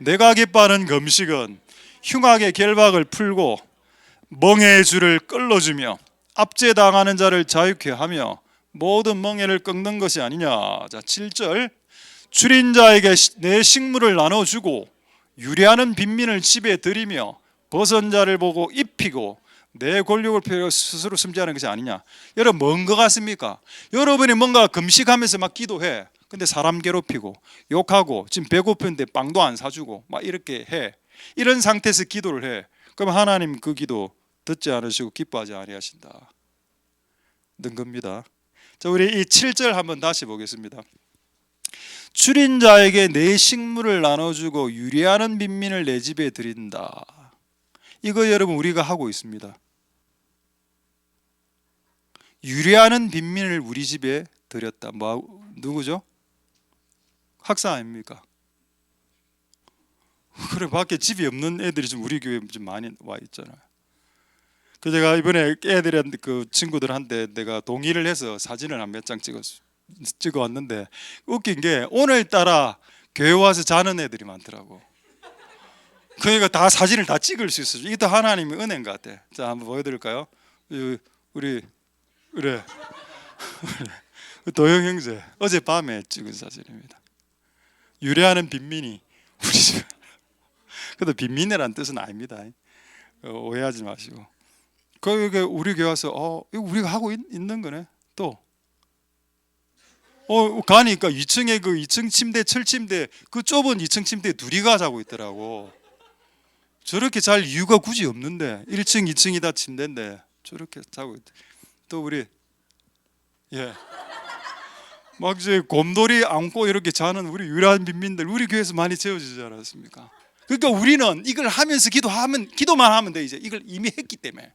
내가 기뻐하는 금식은 흉악의 결박을 풀고 멍에의 줄을 끌어주며 압제당하는 자를 자유케 하며 모든 멍에를 꺾는 것이 아니냐. 자, 7절. 줄인 자에게 내 식물을 나눠주고 유리하는 빈민을 집에 들이며 벗은 자를 보고 입히고 내 권력을 펴고 스스로 숨지하는 것이 아니냐. 여러분, 뭔 것 같습니까? 여러분이 뭔가 금식하면서 막 기도해. 근데 사람 괴롭히고 욕하고 지금 배고픈데 빵도 안 사주고 막 이렇게 해. 이런 상태에서 기도를 해. 그럼 하나님 그 기도 듣지 않으시고 기뻐하지 아니하신다 는 겁니다. 자, 우리 이 7절 한번 다시 보겠습니다. 줄인 자에게 내 식물을 나눠주고 유리하는 빈민을 내 집에 들인다. 이거 여러분 우리가 하고 있습니다. 유리하는 빈민을 우리 집에 들였다. 누구죠? 학사 아닙니까? 그래, 밖에 집이 없는 애들이 좀 우리 교회에 좀 많이 와 있잖아요. 그 제가 이번에 애들한테 그 친구들한테 내가 동의를 해서 사진을 한 몇 장 찍어 왔는데, 웃긴 게 오늘따라 교회 와서 자는 애들이 많더라고. 그러니까 다 사진을 다 찍을 수 있어요. 이게 또 하나님의 은혜인 것 같아. 자, 한번 보여드릴까요? 우리 그래 도영 형제 어젯밤에 찍은 사진입니다. 유래하는 빈민이 우리 집. 근데 빈민이란 뜻은 아닙니다. 오해하지 마시고. 그 우리 교회 와서 이거 우리가 하고 있는 거네. 또 가니까 2층에 그 2층 침대 철침대 그 좁은 2층 침대에 둘이 자고 있더라고. 저렇게 잘 이유가 굳이 없는데 1층 2층이 다 침대인데 저렇게 자고 있대. 또 우리 막 이제 곰돌이 안고 이렇게 자는 우리 유일한 빈민들 우리 교회에서 많이 재워지지 않았습니까? 그러니까 우리는 이걸 하면서 기도만 하면 돼. 이제 이걸 이미 했기 때문에.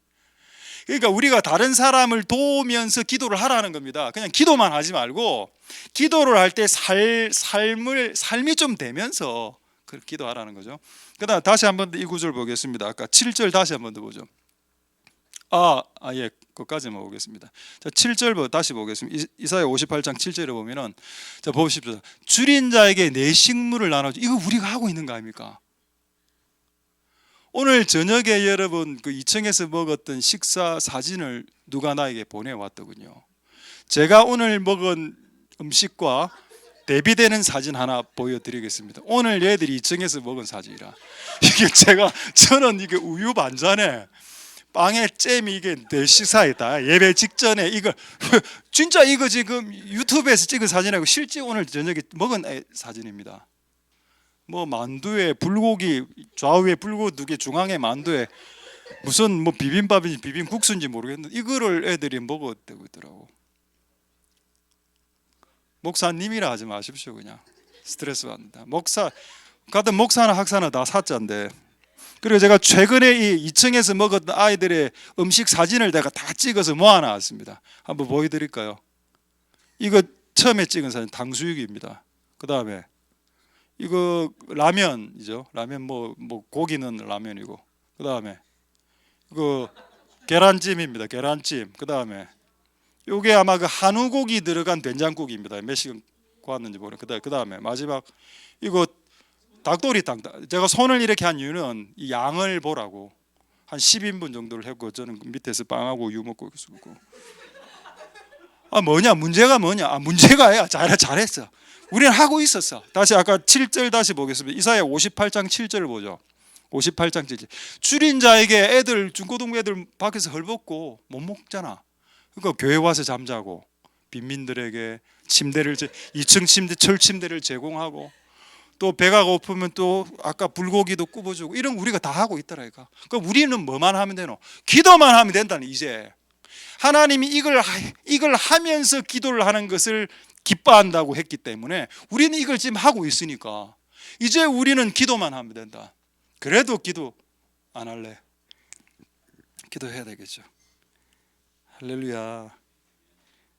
그러니까 우리가 다른 사람을 도우면서 기도를 하라는 겁니다. 그냥 기도만 하지 말고 기도를 할 때 삶이 좀 되면서 그렇게 기도하라는 거죠. 그다음 다시 한번 더 이 구절 보겠습니다. 아까 7절 다시 한번 더 보죠. 그까지만 보겠습니다. 자, 7절 다시 보겠습니다. 이사야 58장 7절에 보면은 자 보십시오. 줄인 자에게 내 식물을 나눠줘. 이거 우리가 하고 있는 거 아닙니까? 오늘 저녁에 여러분 그 2층에서 먹었던 식사 사진을 누가 나에게 보내왔더군요. 제가 오늘 먹은 음식과 대비되는 사진 하나 보여드리겠습니다. 오늘 얘들이 2층에서 먹은 사진이라 저는 이게 우유 반찬에 빵에 잼이 이게 내 식사이다. 예배 직전에 이거 진짜 이거 지금 유튜브에서 찍은 사진이고 실제 오늘 저녁에 먹은 사진입니다. 뭐 만두에 불고기 좌우에 불고기 2개 중앙에 만두에 무슨 뭐 비빔밥인지 비빔국수인지 모르겠는데 이거를 애들이 먹었다고 있더라고. 목사님이라 하지 마십시오. 그냥 스트레스 받는다. 같은 목사나 학사나 다 사자인데. 그리고 제가 최근에 이 2층에서 먹었던 아이들의 음식 사진을 내가 다 찍어서 모아놨습니다. 한번 보여드릴까요? 이거 처음에 찍은 사진 탕수육입니다. 그 다음에 이거 라면이죠. 라면 뭐 고기는 라면이고 그 다음에 이거 계란찜입니다. 계란찜. 그 다음에 이게 아마 그 한우고기 들어간 된장국입니다. 몇 시간 구웠는지 모르겠어요. 그 다음에 마지막 이거 닭도리탕. 제가 손을 이렇게 한 이유는 이 양을 보라고 한 10인분 정도를 했고 저는 밑에서 빵하고 우유 먹고 있었고. 문제가 뭐냐? 문제가야 잘했어. 우리는 하고 있었어. 다시 아까 7절 다시 보겠습니다. 이사야 58장 7절을 보죠. 58장 7절. 줄인 자에게 중고등부 애들 밖에서 헐벗고 못 먹잖아. 그러니까 교회 와서 잠자고 빈민들에게 2층 침대 철침대를 제공하고 또 배가 고프면 또 아까 불고기도 굽어주고 이런 우리가 다 하고 있더라니까. 그러니까 우리는 뭐만 하면 되노? 기도만 하면 된다니. 이제 하나님이 이걸 하면서 기도를 하는 것을 기뻐한다고 했기 때문에 우리는 이걸 지금 하고 있으니까 이제 우리는 기도만 하면 된다. 그래도 기도 안 할래? 기도해야 되겠죠. 할렐루야.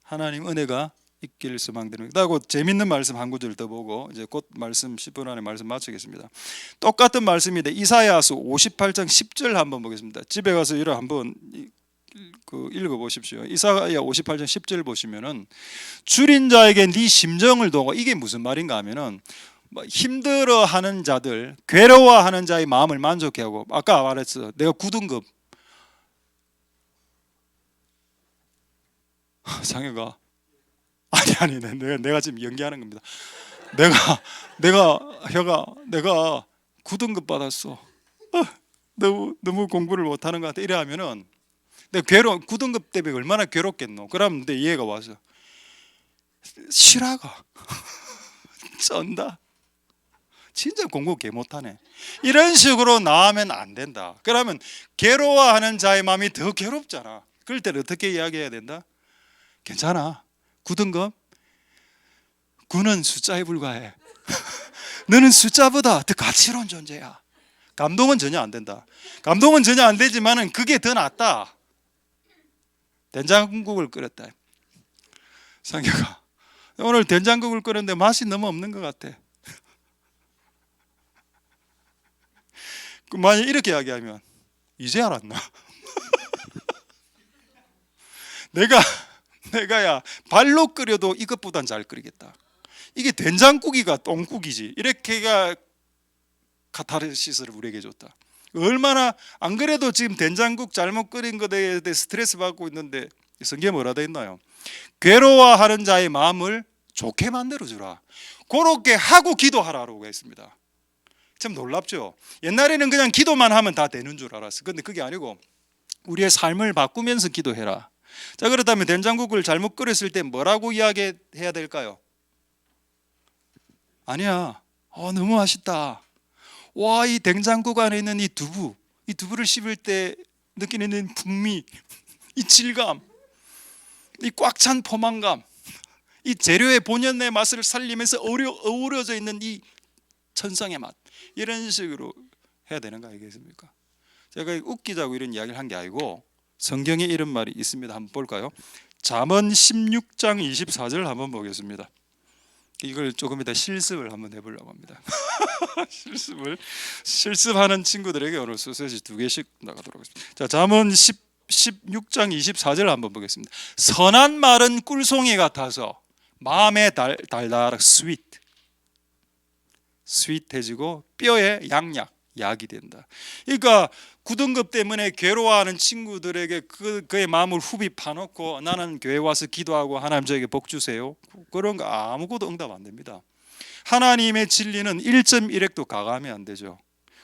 하나님 은혜가 있길 소망드립니다. 그리고 재밌는 말씀 한 구절 더 보고 이제 곧 말씀 10분 안에 말씀 마치겠습니다. 똑같은 말씀인데 이사야서 58장 10절 한번 보겠습니다. 집에 가서 이거 한번 읽어 보십시오. 이사야 58장 10절 보시면은 줄인 자에게 네 심정을 도고 이게 무슨 말인가 하면은 힘들어하는 자들, 괴로워하는 자의 마음을 만족해 하고 아까 말했어. 내가 9등급 상해가 아니 내가 지금 연기하는 겁니다. 내가 9등급 받았어. 너무 공부를 못하는 것 같아. 이래 하면은 내가 9등급 때문에 얼마나 괴롭겠노. 그러면 내 이해가 와서 실화가 쩐다. 진짜 공부 개 못하네. 이런 식으로 나오면 안 된다. 그러면 괴로워하는 자의 마음이 더 괴롭잖아. 그럴 때는 어떻게 이야기해야 된다? 괜찮아. 9등급? 9는 숫자에 불과해. 너는 숫자보다 더 가치로운 존재야. 감동은 전혀 안 된다. 감동은 전혀 안 되지만은 그게 더 낫다. 된장국을 끓였다. 상혁아, 오늘 된장국을 끓였는데 맛이 너무 없는 것 같아. 만약 이렇게 이야기하면 이제 알았나? 내가야 발로 끓여도 이것보단 잘 끓이겠다. 이게 된장국이가 똥국이지. 이렇게가 카타르시스를 우리에게 줬다. 얼마나 안 그래도 지금 된장국 잘못 끓인 것에 대해 스트레스 받고 있는데 성경에 뭐라 되어 있나요? 괴로워하는 자의 마음을 좋게 만들어주라. 그렇게 하고 기도하라고 했습니다. 참 놀랍죠. 옛날에는 그냥 기도만 하면 다 되는 줄 알았어. 근데 그게 아니고 우리의 삶을 바꾸면서 기도해라. 자, 그렇다면 된장국을 잘못 끓였을 때 뭐라고 이야기해야 될까요? 아니야, 너무 맛있다. 와, 이 된장국 안에 있는 이 두부를 씹을 때 느끼는 풍미, 이 질감, 이 꽉 찬 포만감, 이 재료의 본연의 맛을 살리면서 어우러져 있는 이 천상의 맛, 이런 식으로 해야 되는 거 아니겠습니까? 제가 웃기자고 이런 이야기를 한 게 아니고 성경에 이런 말이 있습니다. 한번 볼까요? 잠언 16장 24절 한번 보겠습니다. 이걸 조금 이따 실습을 한번 해보려고 합니다. 실습하는 친구들에게 오늘 소세지 2개씩 나가도록 하겠습니다. 자, 잠언 16장 24절 한번 보겠습니다. 선한 말은 꿀송이 같아서 마음에 달달하고 스윗해지고 뼈에 약이 된다. 그러니까 9등급 때문에 괴로워하는 친구들에게 그의 마음을 후비 파놓고 나는 교회 와서 기도하고 하나님 저에게 복 주세요, 그런 거 아무것도 응답 안 됩니다. 하나님의 진리는 1.1핵도 가감이 안 되죠.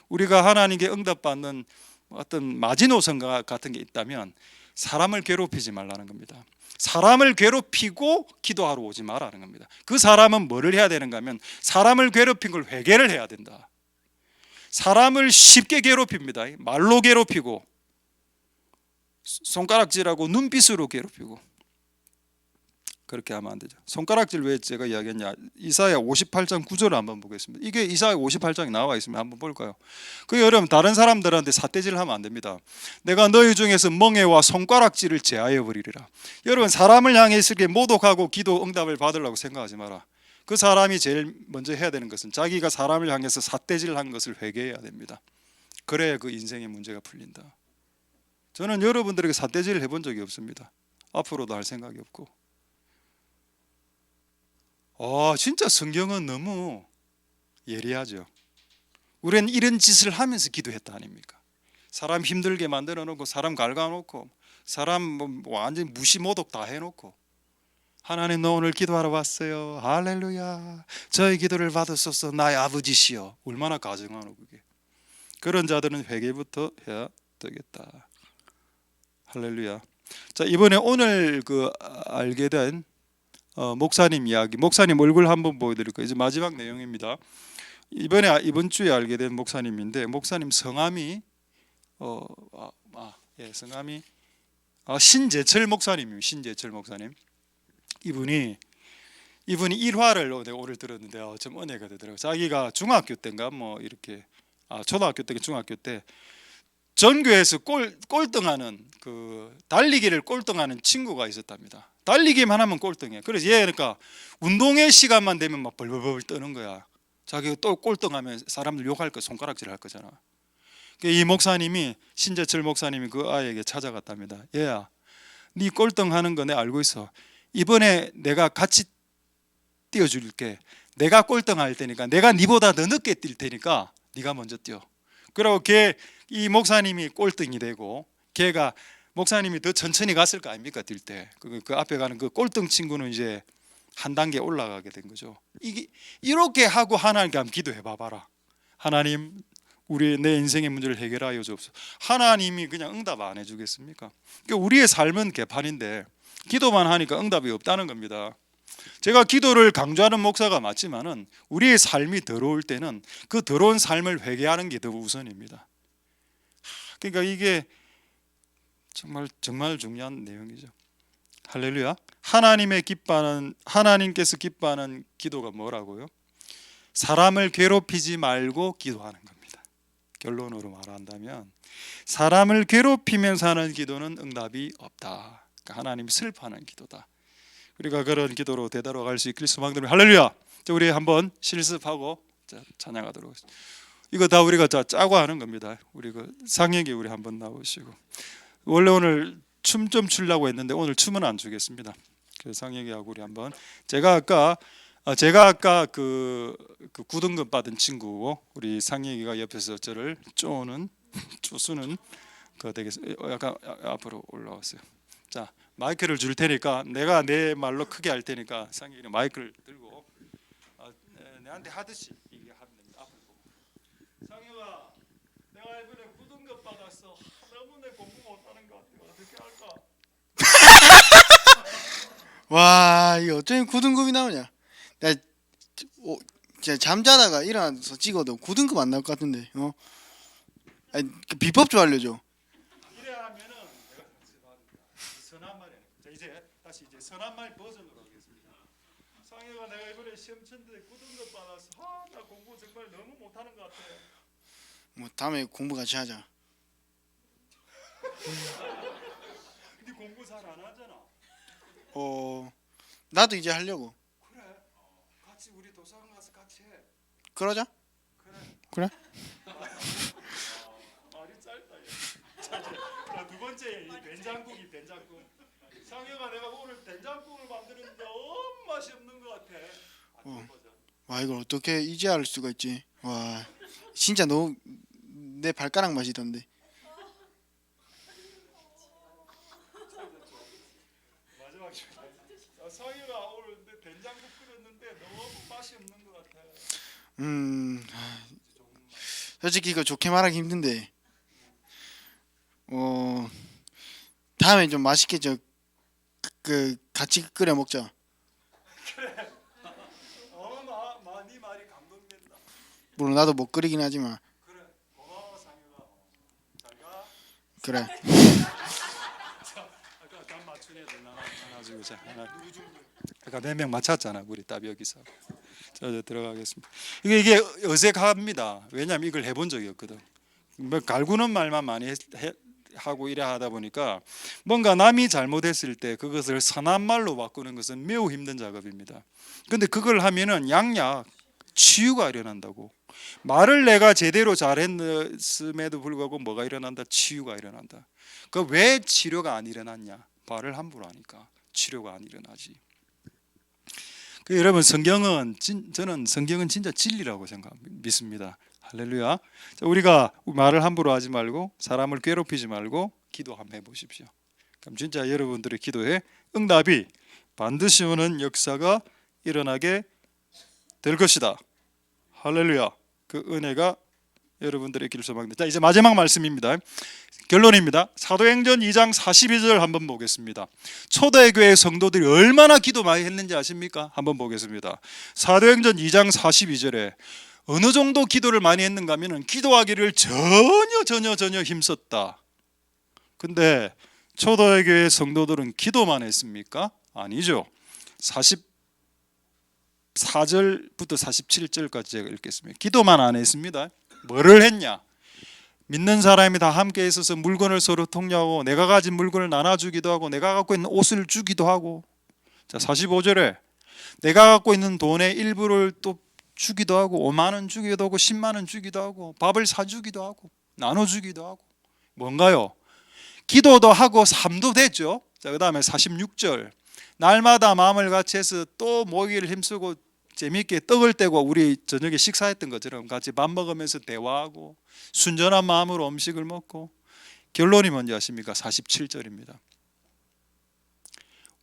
우리가 하나님께 응답받는 어떤 마지노선 같은 게 있다면 사람을 괴롭히지 말라는 겁니다. 사람을 괴롭히고 기도하러 오지 말라는 겁니다. 그 사람은 뭐를 해야 되는가 하면 사람을 괴롭힌 걸 회개를 해야 된다. 사람을 쉽게 괴롭힙니다. 말로 괴롭히고 손가락질하고 눈빛으로 괴롭히고, 그렇게 하면 안 되죠. 손가락질 왜 제가 이야기했냐? 이사야 58장 9절을 한번 보겠습니다. 이게 이사야 58장에 나와 있으면 한번 볼까요? 그 여러분, 다른 사람들한테 삿대질을 하면 안 됩니다. 내가 너희 중에서 멍에와 손가락질을 제하여 버리리라. 여러분, 사람을 향해서 이렇게 모독하고 기도 응답을 받으려고 생각하지 마라. 그 사람이 제일 먼저 해야 되는 것은 자기가 사람을 향해서 삿대질을 한 것을 회개해야 됩니다. 그래야 그 인생의 문제가 풀린다. 저는 여러분들에게 삿대질을 해본 적이 없습니다. 앞으로도 할 생각이 없고. 진짜 성경은 너무 예리하죠. 우리는 이런 짓을 하면서 기도했다 아닙니까? 사람 힘들게 만들어 놓고, 사람 갉아놓고, 사람 완전 무시 모독 다 해놓고, 하나님 너 오늘 기도하러 왔어요, 할렐루야, 저희 기도를 받으소서 나의 아버지시여. 얼마나 가증하노 그게. 그런 자들은 회개부터 해야 되겠다. 할렐루야. 자, 이번에 오늘 알게 된 목사님 이야기, 목사님 얼굴 한번 보여드릴 거예요. 이제 마지막 내용입니다. 이번 주에 알게 된 목사님인데, 목사님 성함이 성함이 신재철 목사님입니다. 신재철 목사님. 이분이 일화를 오늘 들었는데 좀 은혜가 되더라고요. 자기가 중학교 때인가 이렇게 초등학교 때 중학교 때 전교에서 꼴등하는 달리기를 꼴등하는 친구가 있었답니다. 달리기만 하면 꼴등해. 그래서 얘가 운동회 시간만 되면 막 벌벌벌 떠는 거야. 자기가 또 꼴등하면 사람들 욕할 거, 손가락질 할 거잖아. 이 목사님이, 신재철 목사님이 그 아이에게 찾아갔답니다. 얘야, 네 꼴등하는 거 내 알고 있어. 이번에 내가 같이 뛰어줄게. 내가 꼴등할 테니까, 내가 네보다 더 늦게 뛸 테니까 네가 먼저 뛰어. 그리고 이 목사님이 꼴등이 되고, 걔가 목사님이 더 천천히 갔을 거 아닙니까? 뛸 때 그 앞에 가는 그 꼴등 친구는 이제 한 단계 올라가게 된 거죠. 이렇게 하고 하나님께 한번 기도해 봐봐라. 하나님, 내 인생의 문제를 해결하여 주옵소서. 하나님이 그냥 응답 안 해주겠습니까? 그러니까 우리의 삶은 개판인데 기도만 하니까 응답이 없다는 겁니다. 제가 기도를 강조하는 목사가 맞지만은 우리의 삶이 더러울 때는 그 더러운 삶을 회개하는 게 더 우선입니다. 그러니까 이게 정말 중요한 내용이죠. 할렐루야. 하나님께서 기뻐하는 기도가 뭐라고요? 사람을 괴롭히지 말고 기도하는 겁니다. 결론으로 말한다면 사람을 괴롭히면서 하는 기도는 응답이 없다. 그러니까 하나님이 슬퍼하는 기도다. 우리가 그런 기도로 되돌아갈 수 있길 소망드립니다. 할렐루야. 우리 한번 실습하고 찬양하도록 하겠습니다. 이거 다 우리가 짜고 하는 겁니다. 우리 상혁이 우리 한번 나오시고, 원래 오늘 춤 좀 추려고 했는데 오늘 춤은 안 추겠습니다. 상혁이하고 우리 한번, 제가 아까 그 9등급 받은 친구고, 우리 상혁이가 옆에서 저를 쪼수는 거 되겠어요. 약간 앞으로 올라왔어요. 자, 마이크를 줄 테니까 내가 내 말로 크게 할 테니까 상혁이는 마이크를 들고 내한테 하듯이 이게 하면 됩니다. 앞을 보고. 상혁아, 내가 이번에 9등급 받았어. 너무 내 공부 못하는 것 같아. 어떻게 할까? 와, 이거 어쩌면 9등급이 나오냐? 나 진짜 잠자다가 일어나서 찍어도 9등급 안 나올 것 같은데. 아니, 그 비법 좀 알려줘. 이래 하면은 내가 선한 말이야. 자, 이제 다시 이제 선한 말 버전으로 하겠습니다. 상혁아, 내가 이번에 시험 쳤는데 9등급 받았어. 나 공부 정말 너무 못하는 것 같아. 뭐 다음에 공부 같이 하자. 근데 공부 잘 안 하잖아. 나도 이제 하려고. 그래. 같이 우리 도서관 가서 같이 해. 그러자. 그래? 말이 짧다. 자, 두 번째 이 된장국이 된장국. 상혁아, 내가 오늘 된장국을 만드는데 너무 맛이 없는 것 같아. 와, 이걸 어떻게 이제 알 수가 있지? 와, 진짜 너무 내 발가락 맛이던데. 마지막 상혁아, 오늘 내 된장국 끓였는데 너무 맛이 없는 것 같아. 솔직히 이거 좋게 말하기 힘든데. 다음에 좀 맛있게 그 같이 끓여 먹자. 네 말이 감동된다. 물론 나도 못 끓이긴 하지만. 그래, 고마워 상혁아. 잘 가. 그래. 아까 감 맞춘 애들 나눠주고 자 하나. 아까 4명 맞췄잖아 우리 딱 여기서. 자, 들어가겠습니다. 이게 어색합니다. 왜냐하면 이걸 해본 적이 없거든. 뭐 갈구는 말만 많이 하고 이래 하다 보니까 뭔가 남이 잘못했을 때 그것을 선한 말로 바꾸는 것은 매우 힘든 작업입니다. 근데 그걸 하면은 양약 치유가 일어난다고. 말을 내가 제대로 잘했음에도 불구하고 뭐가 일어난다? 치유가 일어난다. 그 왜 치료가 안 일어났냐? 말을 함부로 하니까 치료가 안 일어나지. 여러분, 저는 성경은 진짜 진리라고 믿습니다. 할렐루야. 자, 우리가 말을 함부로 하지 말고 사람을 괴롭히지 말고 기도 한번 해보십시오. 그럼 진짜 여러분들의 기도에 응답이 반드시 오는 역사가 일어나게 될 것이다. 할렐루야. 그 은혜가 여러분들의 길을 소망됩니다. 자, 이제 마지막 말씀입니다. 결론입니다. 사도행전 2장 42절 한번 보겠습니다. 초대교회 성도들이 얼마나 기도 많이 했는지 아십니까? 한번 보겠습니다. 사도행전 2장 42절에 어느 정도 기도를 많이 했는가 하면 기도하기를 전혀 힘썼다. 근데 초대교회 성도들은 기도만 했습니까? 아니죠. 44절부터 47절까지 제가 읽겠습니다. 기도만 안 했습니다. 뭐를 했냐? 믿는 사람이 다 함께 있어서 물건을 서로 통용하고 내가 가진 물건을 나눠주기도 하고 내가 갖고 있는 옷을 주기도 하고. 자, 45절에 내가 갖고 있는 돈의 일부를 또 주기도 하고 5만 원 주기도 하고 10만 원 주기도 하고 밥을 사주기도 하고 나눠주기도 하고. 뭔가요? 기도도 하고 삶도 됐죠. 자, 그 다음에 46절 날마다 마음을 같이 해서 또 모이기를 힘쓰고 재미있게 떡을 떼고 우리 저녁에 식사했던 것처럼 같이 밥 먹으면서 대화하고 순전한 마음으로 음식을 먹고. 결론이 뭔지 아십니까? 47절입니다.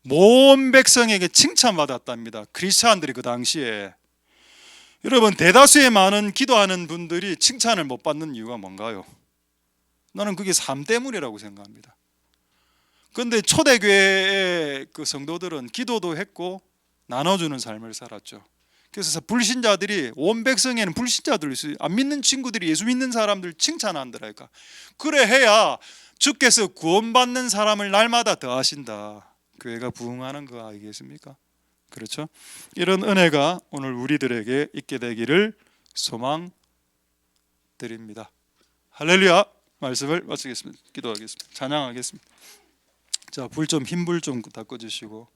모든 백성에게 칭찬받았답니다. 크리스찬들이 그 당시에. 여러분, 대다수의 많은 기도하는 분들이 칭찬을 못 받는 이유가 뭔가요? 나는 그게 삶 때문이라고 생각합니다. 그런데 초대교회의 그 성도들은 기도도 했고 나눠주는 삶을 살았죠. 그래서 불신자들이 온 백성에는 불신자들이 있어요. 안 믿는 친구들이 예수 믿는 사람들 칭찬한다랄까. 그래 해야 주께서 구원받는 사람을 날마다 더하신다. 교회가 부흥하는 거 아니겠습니까? 그렇죠? 이런 은혜가 오늘 우리들에게 있게 되기를 소망드립니다. 할렐루야. 말씀을 마치겠습니다. 기도하겠습니다. 찬양하겠습니다. 자, 흰불 좀 다 꺼주시고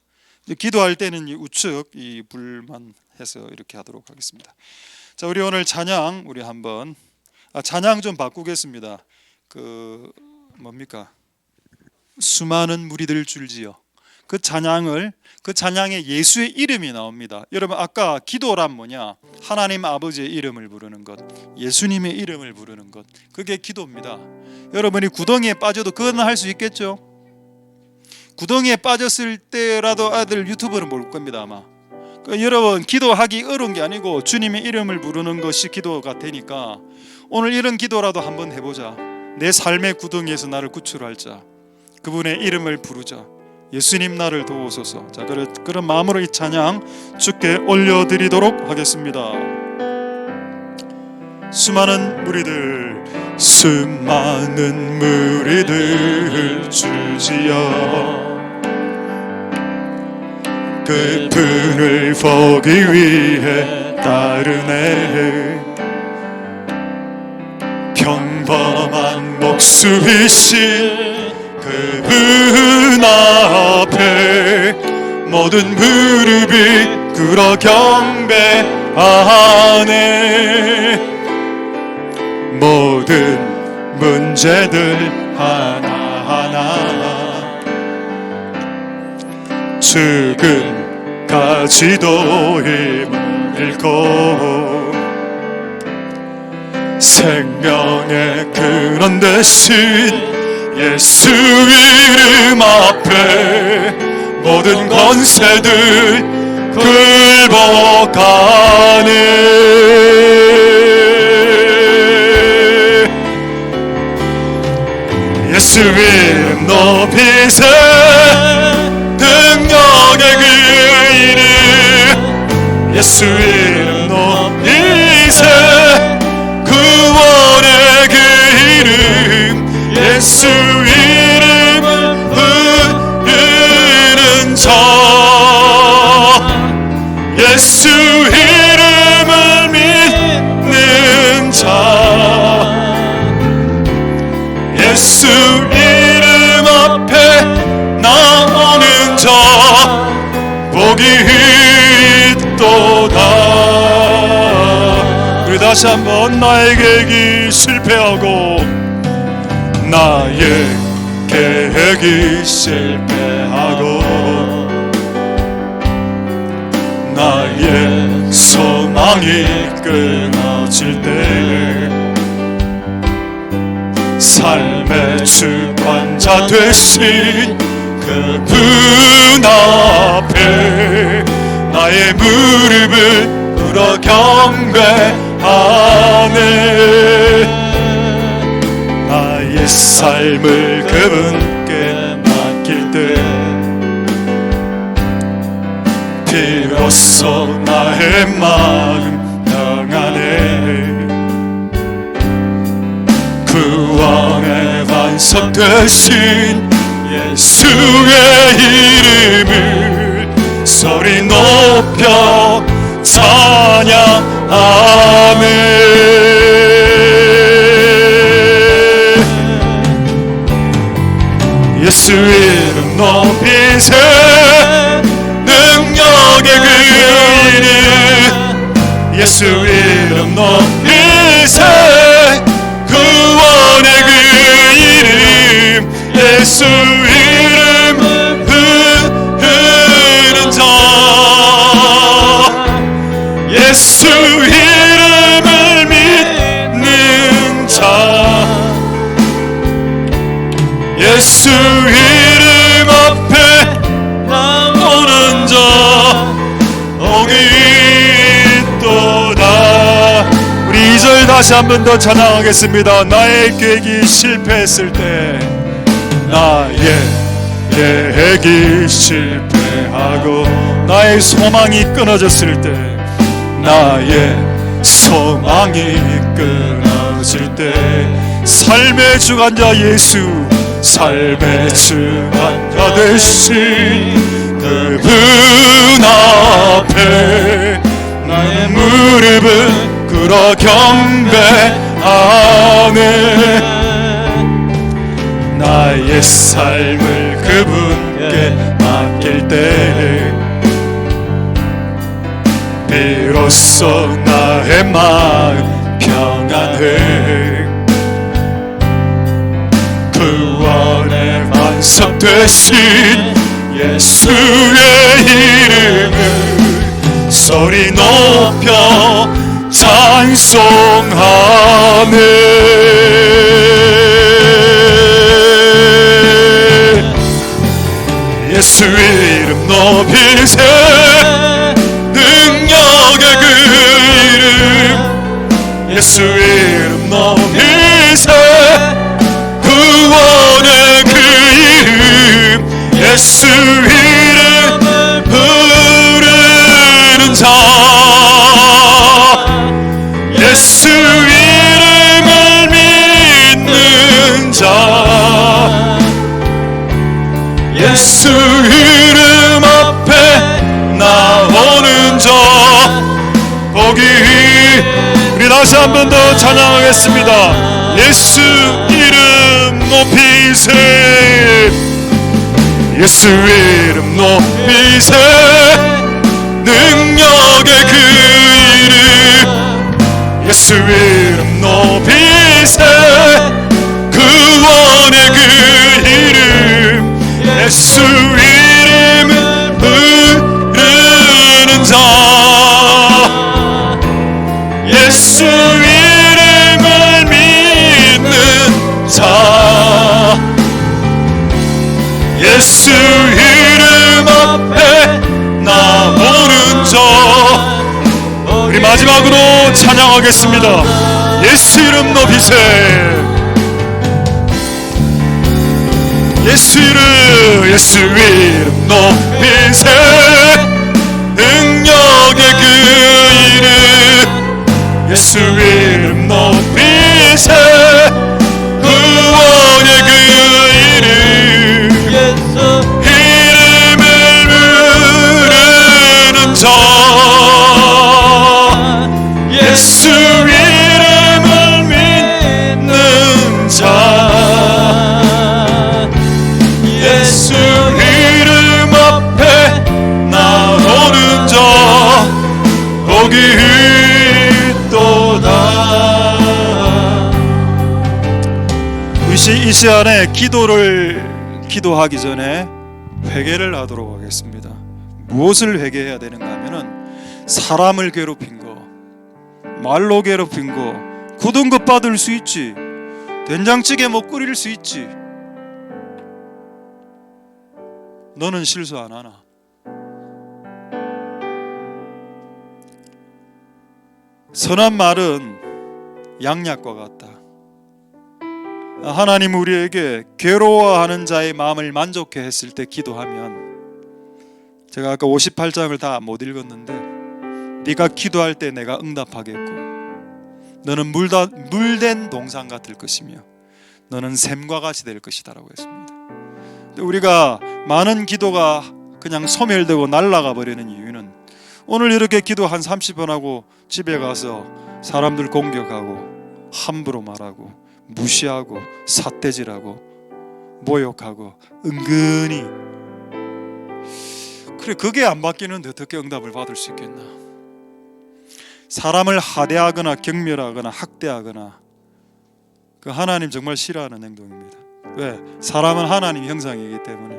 기도할 때는 이 우측 이 불만 해서 이렇게 하도록 하겠습니다. 자, 우리 오늘 찬양 우리 한번 찬양 좀 바꾸겠습니다. 뭡니까? 수많은 무리들 줄지어. 그 찬양에 예수의 이름이 나옵니다. 여러분, 아까 기도란 뭐냐? 하나님 아버지의 이름을 부르는 것, 예수님의 이름을 부르는 것, 그게 기도입니다. 여러분이 구덩이에 빠져도 그건 할 수 있겠죠? 구덩이에 빠졌을 때라도 아들 유튜브를 볼 겁니다 아마. 여러분, 기도하기 어려운 게 아니고 주님의 이름을 부르는 것이 기도가 되니까 오늘 이런 기도라도 한번 해보자. 내 삶의 구덩이에서 나를 구출할 자, 그분의 이름을 부르자. 예수님 나를 도우소서. 자, 그런 마음으로 이 찬양 주께 올려드리도록 하겠습니다. 수많은 무리들 주지여 그분을 보기 위해 따르네. 평범한 목수이신 그분 앞에 모든 무릎이 꿇어 경배하네. 모든 문제들 하나하나 죽음까지도 힘을 잃고 생명의 근원 되신 예수 이름 앞에 모든 권세들 굴복하네. 예수 이름 높이세. 능력의 그 이름 예수 이름 높이세. 구원의 그 이름 예수 이름을 부르는 자, 예수 이름을 믿는 자, 예수 이름 앞에 나오는 자 복이 있도다. 우리 다시 한번 나의 계획이 실패하고 나의 계획이 실패하고 나의 소망이 끊어질 때 삶의 주관자 되신 그분 앞에 나의 무릎을 꿇어 경배하네. 나의 삶을 그분께 맡길 때 비로소 나의 마음 평안해. 구원의 반석 되신 예수의 이름을 소리 높여 찬양하네. 예수 이름 높이세. 능력의 그 이름 예수 이름 높이세. 구원의 그 이름 예수 이름 부르는 자, 예수 이름을 믿는 자, 예수 이름 앞에 나오는 자 복이 있도다. 우리 2절 다시 한 번 더 찬양하겠습니다. 나의 계획이 실패했을 때, 나의 계획이 실패하고 나의 소망이 끊어졌을 때, 나의 소망이 끊어질 때 삶의 주관자 예수, 삶의 주관자 되신 그분 앞에 나의 무릎을 꿇어 경배하네. 나의 삶을 그분께 맡길 때 비로소 나의 마음 평안해. 구원의 반석 되신 예수의 이름을 소리 높여 찬송하네. 높이세 능력의 그 이름 예수 이름 높이세 구원의 그 이름 예수 이름을 부르는 자 예수 이름을 믿는 자 예수 이름 앞에 나오는 자 거기 우리 다시 한 번 더 찬양하겠습니다. 예수 이름 높이세 예수 이름 높이세 능력의 그 이름 예수 이름 높이세 구원의 그 이름 예수 이름을 부르는 자 예수 이름을 믿는 자 예수 이름 앞에 나오는 자 우리 마지막으로 찬양하겠습니다. 예수 이름 높이세 예수 이름 높이세 능력의 그 이름 예수 이름 높이세 구원의 그 이름 이름을 부르는 자 예수 이름을 믿는 자 예수 이름 앞에 나오는 자 거기 있도다. 이 시간에 기도하기 전에 회개를 하도록 하겠습니다. 무엇을 회개해야 되는가 하면은 사람을 괴롭힌 거, 말로 괴롭힌 거, 굳은 것 받을 수 있지, 된장찌개 못 끓일 수 있지. 너는 실수 안 하나? 선한 말은 양약과 같다. 하나님 우리에게 괴로워하는 자의 마음을 만족해 했을 때 기도하면 제가 아까 58장을 다 못 읽었는데 네가 기도할 때 내가 응답하겠고 너는 물된 동산 같을 것이며 너는 샘과 같이 될 것이다 라고 했습니다. 우리가 많은 기도가 그냥 소멸되고 날아가 버리는 이유는 오늘 이렇게 기도 한 30번 하고 집에 가서 사람들 공격하고 함부로 말하고 무시하고 삿대질하고 모욕하고 은근히 그래 그게 안 바뀌는데 어떻게 응답을 받을 수 있겠나. 사람을 하대하거나 경멸하거나 학대하거나 그 하나님 정말 싫어하는 행동입니다. 왜? 사람은 하나님 형상이기 때문에.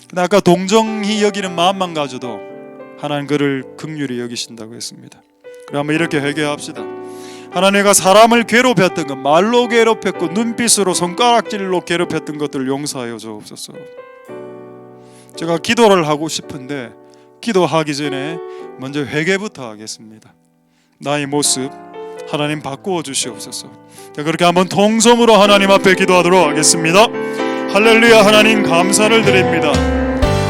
근데 아까 동정히 여기는 마음만 가져도 하나님 그를 긍휼히 여기신다고 했습니다. 그럼 한번 이렇게 회개합시다. 하나님과 사람을 괴롭혔던 것, 말로 괴롭혔고 눈빛으로 손가락질로 괴롭혔던 것들을 용서하여 주옵소서. 제가 기도를 하고 싶은데 기도하기 전에 먼저 회개부터 하겠습니다. 나의 모습 하나님 바꾸어 주시옵소서. 자, 그렇게 한번 통성으로 하나님 앞에 기도하도록 하겠습니다. 할렐루야. 하나님 감사를 드립니다.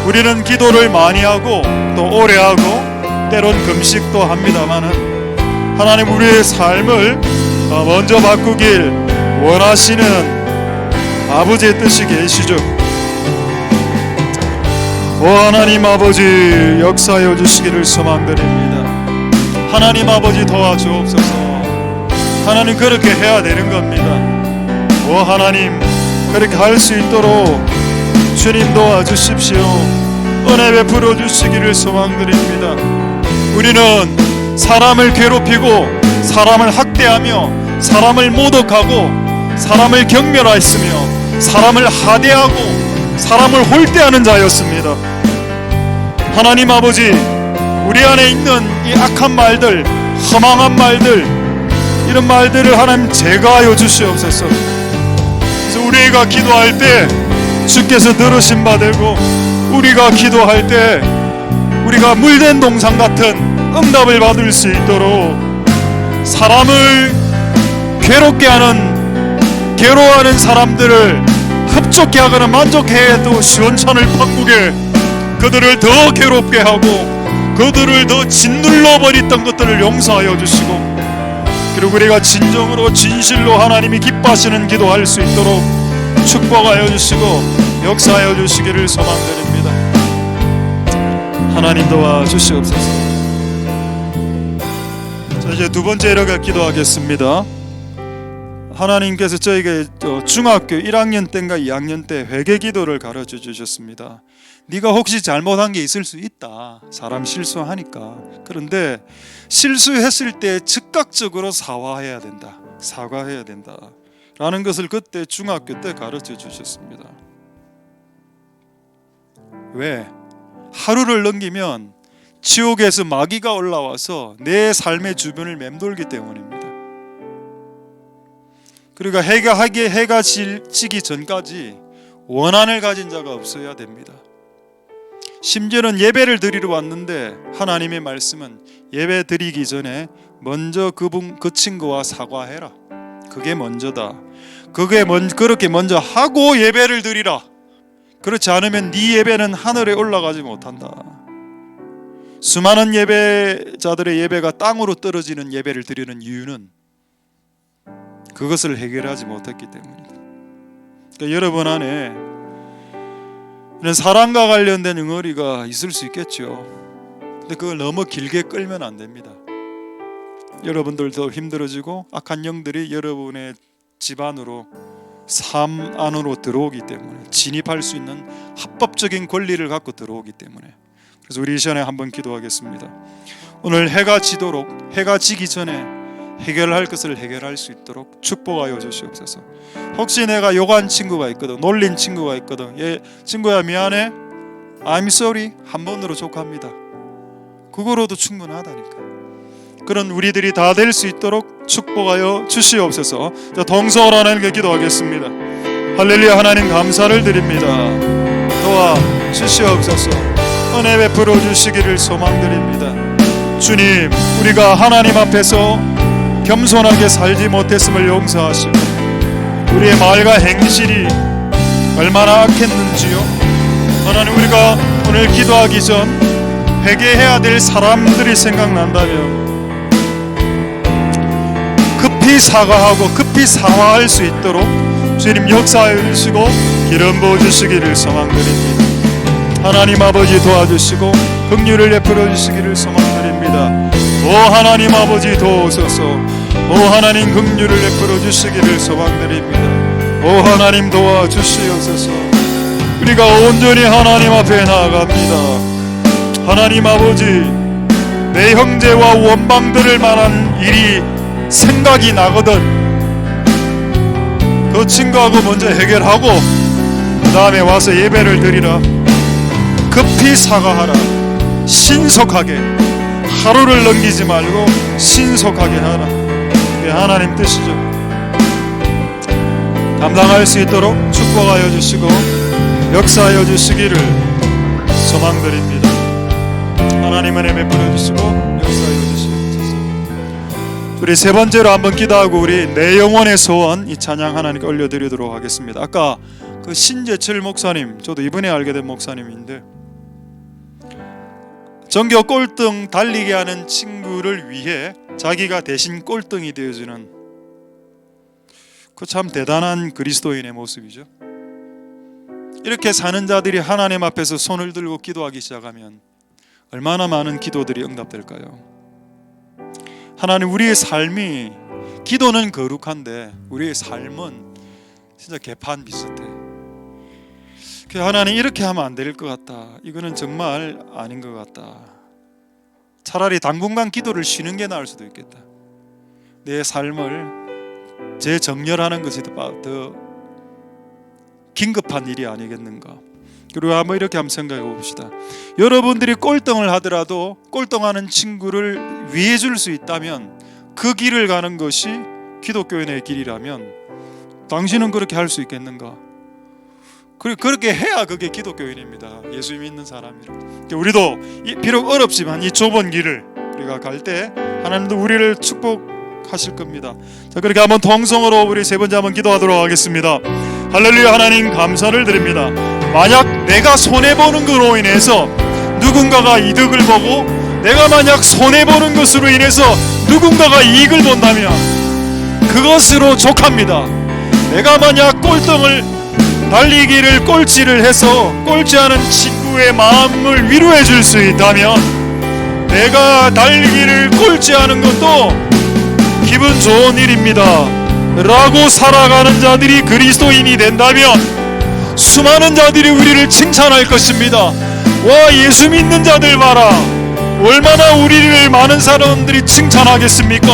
우리는 기도를 많이 하고 또 오래 하고 때론 금식도 합니다마는 하나님 우리의 삶을 먼저 바꾸길 원하시는 아버지의 뜻이 계시죠. 오 하나님 아버지 역사하여 주시기를 소망드립니다. 하나님 아버지 도와주옵소서. 하나님 그렇게 해야 되는 겁니다. 오 하나님 그렇게 할 수 있도록 주님 도와주십시오. 은혜 베풀어 주시기를 소망드립니다. 우리는 사람을 괴롭히고 사람을 학대하며 사람을 모독하고 사람을 경멸하였으며 사람을 하대하고 사람을 홀대하는 자였습니다. 하나님 아버지 우리 안에 있는 이 악한 말들 허망한 말들 이런 말들을 하나님 제거하여 주시옵소서. 그래서 우리가 기도할 때 주께서 들으신 바 되고 우리가 기도할 때 우리가 물된 동상 같은 응답을 받을 수 있도록 사람을 괴롭게 하는 괴로워하는 사람들을 흡족해 하거나 만족해 해도 시원찮을 판국에 그들을 더 괴롭게 하고 그들을 더 짓눌러 버렸던 것들을 용서하여 주시고, 그리고 우리가 진정으로 진실로 하나님이 기뻐하시는 기도할 수 있도록 축복하여 주시고 역사하여 주시기를 소망드립니다. 하나님 도와주시옵소서. 자, 이제 두 번째 이렇게 기도하겠습니다. 하나님께서 저에게 중학교 1학년 때인가 2학년 때 회개 기도를 가르쳐 주셨습니다. 네가 혹시 잘못한 게 있을 수 있다. 사람 실수하니까. 그런데 실수했을 때 즉각적으로 사과해야 된다. 사과해야 된다. 라는 것을 그때 중학교 때 가르쳐 주셨습니다. 왜? 하루를 넘기면 지옥에서 마귀가 올라와서 내 삶의 주변을 맴돌기 때문입니다. 그러니까 해가 지기 전까지 원한을 가진 자가 없어야 됩니다. 심지어는 예배를 드리러 왔는데 하나님의 말씀은 예배 드리기 전에 먼저 그 친구와 사과해라. 그게 먼저다. 그렇게 먼저 하고 예배를 드리라. 그렇지 않으면 네 예배는 하늘에 올라가지 못한다. 수많은 예배자들의 예배가 땅으로 떨어지는 예배를 드리는 이유는 그것을 해결하지 못했기 때문이다. 그러니까 여러분 안에 이런 사랑과 관련된 응어리가 있을 수 있겠죠. 근데 그걸 너무 길게 끌면 안 됩니다. 여러분들도 힘들어지고 악한 영들이 여러분의 집 안으로, 삶 안으로 들어오기 때문에, 진입할 수 있는 합법적인 권리를 갖고 들어오기 때문에. 그래서 우리 이 시간에 한번 기도하겠습니다. 오늘 해가 지기 전에 해결할 것을 해결할 수 있도록 축복하여 주시옵소서. 혹시 내가 욕한 친구가 있거든, 놀린 친구가 있거든, 친구야 미안해, I'm sorry, 한 번으로 족합니다. 그거로도 충분하다니까. 그런 우리들이 다 될 수 있도록 축복하여 주시옵소서. 자, 동서로 하나님께 기도하겠습니다. 할렐루야. 하나님 감사를 드립니다. 도와 주시옵소서. 은혜 베풀어 주시기를 소망드립니다. 주님, 우리가 하나님 앞에서 겸손하게 살지 못했음을 용서하시고 우리의 말과 행실이 얼마나 악했는지요. 하나님, 우리가 오늘 기도하기 전 회개해야 될 사람들이 생각난다면 급히 사과하고 급히 사과할 수 있도록 주님 역사하여 주시고 기름 부어 주시기를 소망드립니다. 하나님 아버지 도와주시고 긍휼을 베풀어 주시기를 소망드립니다. 오 하나님 아버지 도우소서. 오 하나님 긍휼을 베풀어 주시기를 소망드립니다. 오 하나님 도와주시옵소서. 우리가 온전히 하나님 앞에 나아갑니다. 하나님 아버지, 내 형제와 원방들을 만한 일이 생각이 나거든 그 친구하고 먼저 해결하고 그 다음에 와서 예배를 드리라. 급히 사과하라. 신속하게, 하루를 넘기지 말고 신속하게 하라. 그게 하나님 뜻이죠. 감당할 수 있도록 축복하여 주시고 역사하여 주시기를 소망드립니다. 하나님 은혜 베풀어 주시고 역사하여 주시옵소서. 우리 세 번째로 한번 기도하고 우리 내 영혼의 소원, 이 찬양 하나님께 올려드리도록 하겠습니다. 아까 그 신재철 목사님, 저도 이번에 알게 된 목사님인데 전교 꼴등 달리게 하는 친구를 위해 자기가 대신 꼴등이 되어주는 그 참 대단한 그리스도인의 모습이죠. 이렇게 사는 자들이 하나님 앞에서 손을 들고 기도하기 시작하면 얼마나 많은 기도들이 응답될까요? 하나님, 우리의 삶이, 기도는 거룩한데 우리의 삶은 진짜 개판 비슷해. 하나님, 이렇게 하면 안 될 것 같다. 이거는 정말 아닌 것 같다. 차라리 당분간 기도를 쉬는 게 나을 수도 있겠다. 내 삶을 재정렬하는 것이 더 긴급한 일이 아니겠는가. 그리고 한번 이렇게 한번 생각해 봅시다. 여러분들이 꼴등을 하더라도 꼴등하는 친구를 위해 줄 수 있다면 그 길을 가는 것이 기독교인의 길이라면 당신은 그렇게 할 수 있겠는가? 그렇게 해야 그게 기독교인입니다. 예수 믿는 사람이라. 우리도 비록 어렵지만 이 좁은 길을 우리가 갈 때 하나님도 우리를 축복하실 겁니다. 자, 그렇게 한번 통성으로 우리 세 번째 한번 기도하도록 하겠습니다. 할렐루야. 하나님 감사를 드립니다. 만약 내가 손해보는 것으로 인해서 누군가가 이득을 보고 내가 만약 손해보는 것으로 인해서 누군가가 이익을 본다면 그것으로 족합니다. 내가 만약 꼴등을 달리기를 꼴찌를 해서 꼴찌하는 친구의 마음을 위로해 줄 수 있다면 내가 달리기를 꼴찌하는 것도 기분 좋은 일입니다 라고 살아가는 자들이 그리스도인이 된다면 수많은 자들이 우리를 칭찬할 것입니다. 와, 예수 믿는 자들 봐라. 얼마나 우리를 많은 사람들이 칭찬하겠습니까?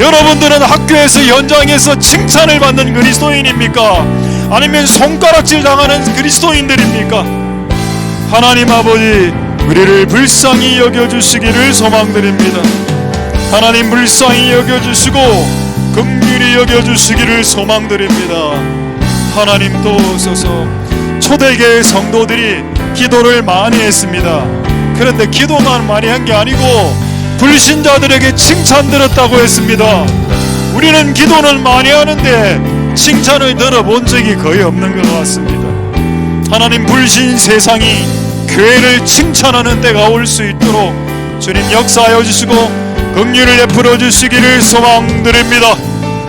여러분들은 학교에서 현장에서 칭찬을 받는 그리스도인입니까? 아니면 손가락질 당하는 그리스도인들입니까? 하나님 아버지, 우리를 불쌍히 여겨주시기를 소망드립니다. 하나님 불쌍히 여겨주시고 긍휼히 여겨주시기를 소망드립니다. 하나님 도우소서. 초대교회 성도들이 기도를 많이 했습니다. 그런데 기도만 많이 한 게 아니고 불신자들에게 칭찬 들었다고 했습니다. 우리는 기도는 많이 하는데 칭찬을 들어본 적이 거의 없는 것 같습니다. 하나님, 불신 세상이 교회를 칭찬하는 때가 올 수 있도록 주님 역사하여 주시고 긍휼을 베풀어 주시기를 소망드립니다.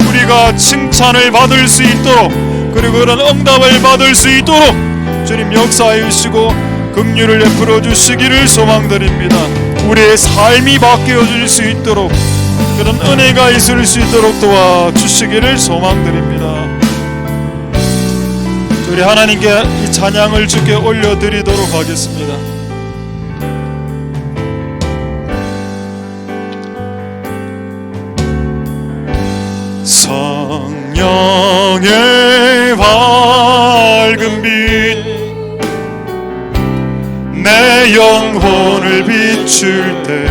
우리가 칭찬을 받을 수 있도록, 그리고 그런 응답을 받을 수 있도록 주님 역사하여 주시고 긍휼을 베풀어 주시기를 소망드립니다. 우리의 삶이 바뀌어질 수 있도록 그런 은혜가 있을 수 있도록 도와주시기를 소망드립니다. 우리 하나님께 이 찬양을 주께 올려드리도록 하겠습니다. 성령의 밝은 빛 내 영혼을 비출 때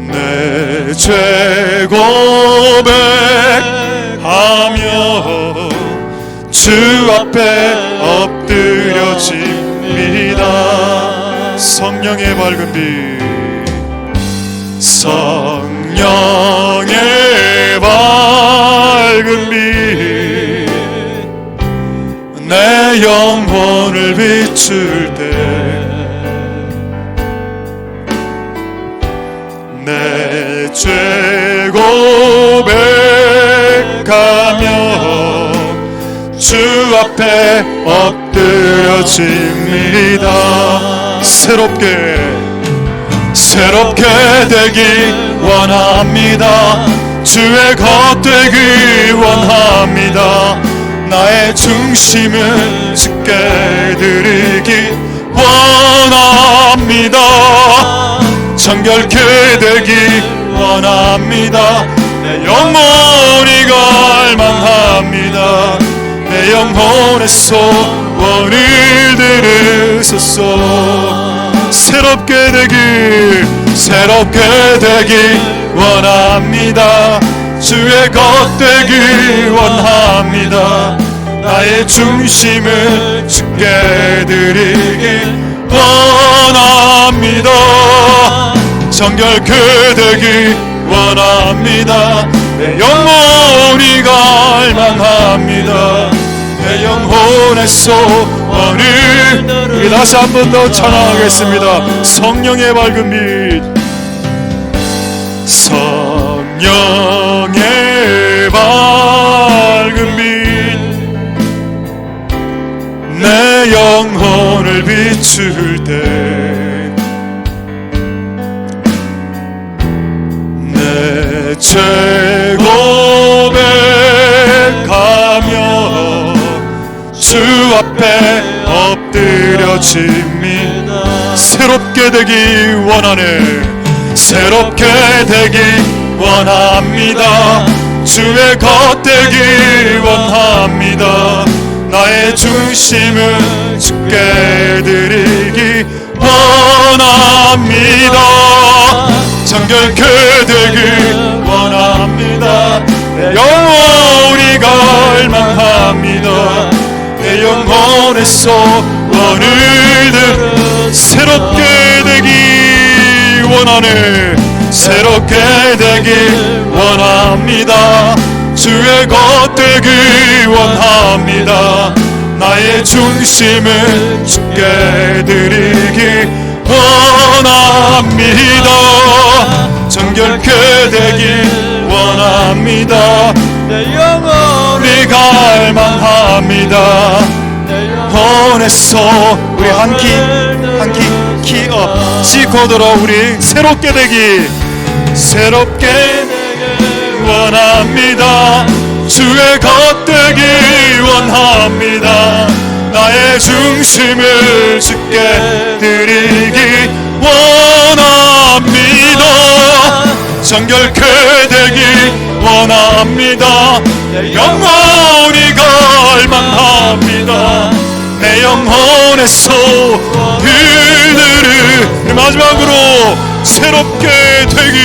내 죄 고백하며 주 앞에 엎드려집니다. 성령의 밝은 빛, 성령의 밝은 빛 내 영혼을 비출 때 내 죄 고백하며 주 앞에 엎드려집니다. 새롭게 되기 원합니다. 주의 것 되기 원합니다. 나의 중심을 주께 드리기 원합니다. 정결케 되기 원합니다. 내 영혼이 갈망합니다. 내 영혼의 소원을 들으소서. 새롭게 되기 원합니다. 주의 것 되기 원합니다. 나의 중심을 주께 드리기 원합니다. 정결케 되기 원합니다. 내 영혼이 갈망합니다. 내 영혼의 소원을 우리 다시 한 번 더 찬양하겠습니다. 성령의 밝은 빛, 성령의 밝은 빛 내 영혼을 비출 때 내 죄 고백하며 주 앞에 엎드려집니다. 새롭게 되기 원하네. 새롭게 되기 원합니다. 주의 것 되기 원합니다. 나의 중심을 주께 드리기 원합니다. 정결케 되기 원합니다. 내 영혼이 영혼에서 원을 들 새롭게 되기 원하네. 새롭게 되길 원합니다. 주의 것 되기 원합니다. 나의 중심을 주께 드리기 원합니다. 정결케 되길 원합니다. 내 영혼이 갈망합니다. 영혼에서 우리 한 키업 지코드로 우리 새롭게 되기 원합니다. 주의 것 되기 원합니다. 나의 중심을 주께 드리기 원합니다. 정결케 되기 원합니다. 내 영혼이 갈망합니다. 내 영혼에서 그들을 마지막으로 새롭게 되기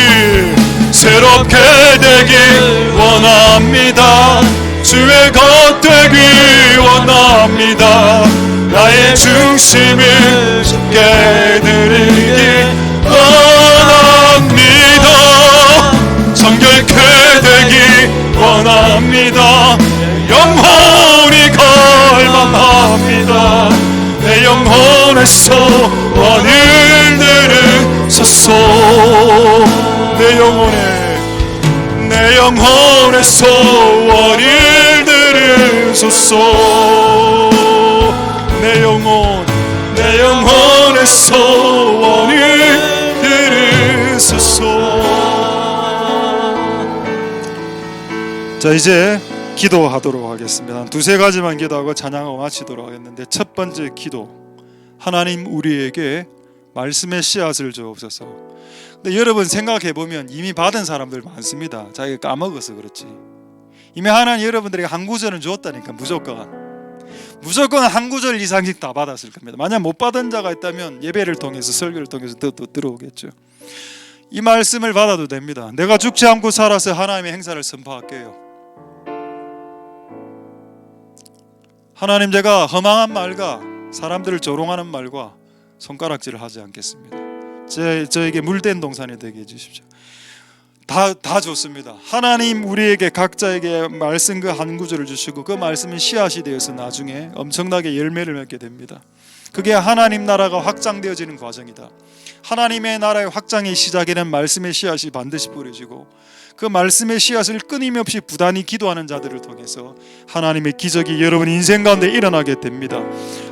원합니다. 주의 것 되기 원합니다. 나의 중심을 주께 드리기 원합니다. 정결케 되기 원합니다. 영혼이 갈망합니다. 내 영혼에서 원을 들으소서. 내 영혼에서 원을 들으소서. 내 영혼에서 원을 들으소서. 자, 이제 기도하도록 하겠습니다. 두세 가지만 기도하고 찬양하고 마치도록 하겠는데, 첫 번째 기도, 하나님 우리에게 말씀의 씨앗을 주옵소서. 근데 여러분 생각해보면 이미 받은 사람들 많습니다. 자기가 까먹어서 그렇지. 이미 하나님 여러분들에게 한 구절은 주었다니까. 무조건 한 구절 이상씩 다 받았을 겁니다. 만약 못 받은 자가 있다면 예배를 통해서, 설교를 통해서 또 들어오겠죠. 이 말씀을 받아도 됩니다. 내가 죽지 않고 살아서 하나님의 행사를 선포할게요. 하나님, 제가 허망한 말과 사람들을 조롱하는 말과 손가락질을 하지 않겠습니다. 저에게 물된 동산이 되게 해주십시오. 다 좋습니다. 하나님 우리에게 각자에게 말씀 그 한 구절을 주시고 그 말씀은 씨앗이 되어서 나중에 엄청나게 열매를 맺게 됩니다. 그게 하나님 나라가 확장되어지는 과정이다. 하나님의 나라의 확장의 시작에는 말씀의 씨앗이 반드시 뿌려지고, 그 말씀의 씨앗을 끊임없이 부단히 기도하는 자들을 통해서 하나님의 기적이 여러분 인생 가운데 일어나게 됩니다.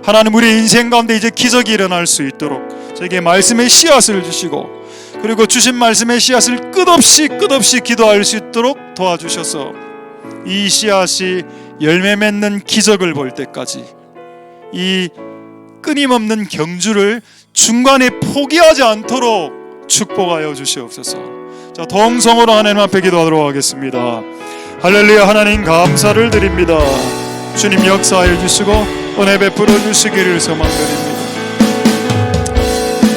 하나님 우리 인생 가운데 이제 기적이 일어날 수 있도록 저에게 말씀의 씨앗을 주시고, 그리고 주신 말씀의 씨앗을 끝없이 기도할 수 있도록 도와주셔서 이 씨앗이 열매 맺는 기적을 볼 때까지 이 끊임없는 경주를 중간에 포기하지 않도록 축복하여 주시옵소서. 자, 동성으로 하나님 앞에 기도하도록 하겠습니다. 할렐루야. 하나님 감사를 드립니다. 주님 역사해 주시고 은혜 베풀어 주시기를 소망드립니다.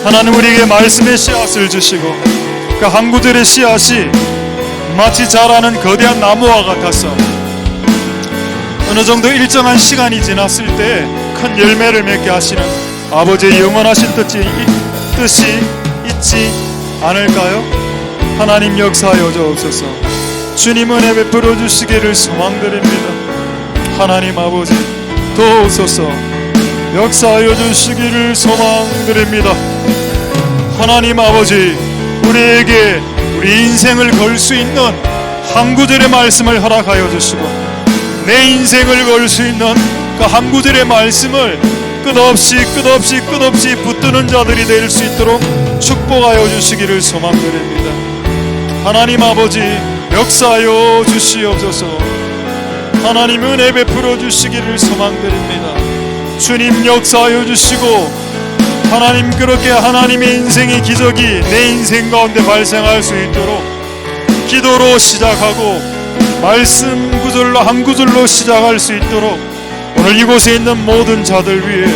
하나님 우리에게 말씀의 씨앗을 주시고 그 한 구절의 씨앗이 마치 자라는 거대한 나무와 같아서 어느 정도 일정한 시간이 지났을 때 큰 열매를 맺게 하시는 아버지의 영원하신 뜻이 있지 않을까요? 하나님 역사하여 주옵소서. 주님 은혜 베풀어 주시기를 소망드립니다. 하나님 아버지 도우소서. 역사하여 주시기를 소망드립니다. 하나님 아버지 우리에게 우리 인생을 걸 수 있는 한 구절의 말씀을 허락하여 주시고, 내 인생을 걸 수 있는 그 한 구절의 말씀을 끝없이 붙드는 자들이 될 수 있도록 축복하여 주시기를 소망드립니다. 하나님 아버지 역사하여 주시옵소서. 하나님 은혜 베풀어 주시기를 소망드립니다. 주님 역사하여 주시고, 하나님 그렇게 하나님의 인생의 기적이 내 인생 가운데 발생할 수 있도록 기도로 시작하고 말씀 구절로 한 구절로 시작할 수 있도록 오늘 이곳에 있는 모든 자들 위해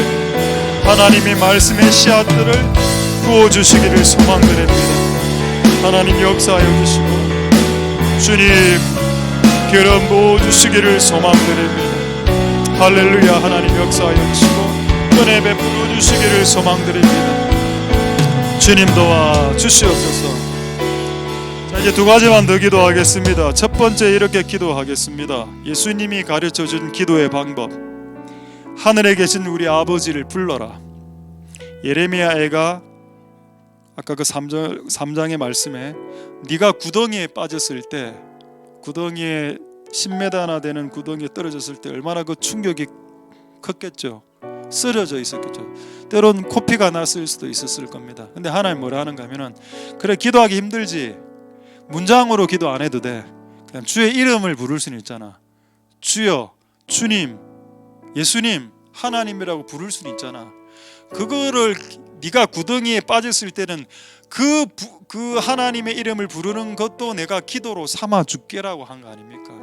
하나님의 말씀의 씨앗들을 부어주시기를 소망드립니다. 하나님 역사하여 주시고 주님 기름 부어주시기를 소망드립니다. 할렐루야. 하나님 역사하여 주시고 은혜 베풀어 주시기를 소망드립니다. 주님 도와 주시옵소서. 자, 이제 두 가지만 더 기도하겠습니다. 첫 번째 이렇게 기도하겠습니다. 예수님이 가르쳐준 기도의 방법. 하늘에 계신 우리 아버지를 불러라. 예레미야 애가 아까 그 3장의 말씀에 네가 구덩이에 빠졌을 때, 구덩이에 10m나 되는 구덩이에 떨어졌을 때 얼마나 그 충격이 컸겠죠. 쓰러져 있었겠죠. 때론 코피가 났을 수도 있었을 겁니다. 근데 하나님 뭐라 하는가 하면은, 그래 기도하기 힘들지, 문장으로 기도 안 해도 돼. 그냥 주의 이름을 부를 수는 있잖아. 주여, 주님, 예수님, 하나님이라고 부를 수는 있잖아. 그거를 네가 구덩이에 빠졌을 때는 그 하나님의 이름을 부르는 것도 내가 기도로 삼아 줄게라고 한 거 아닙니까?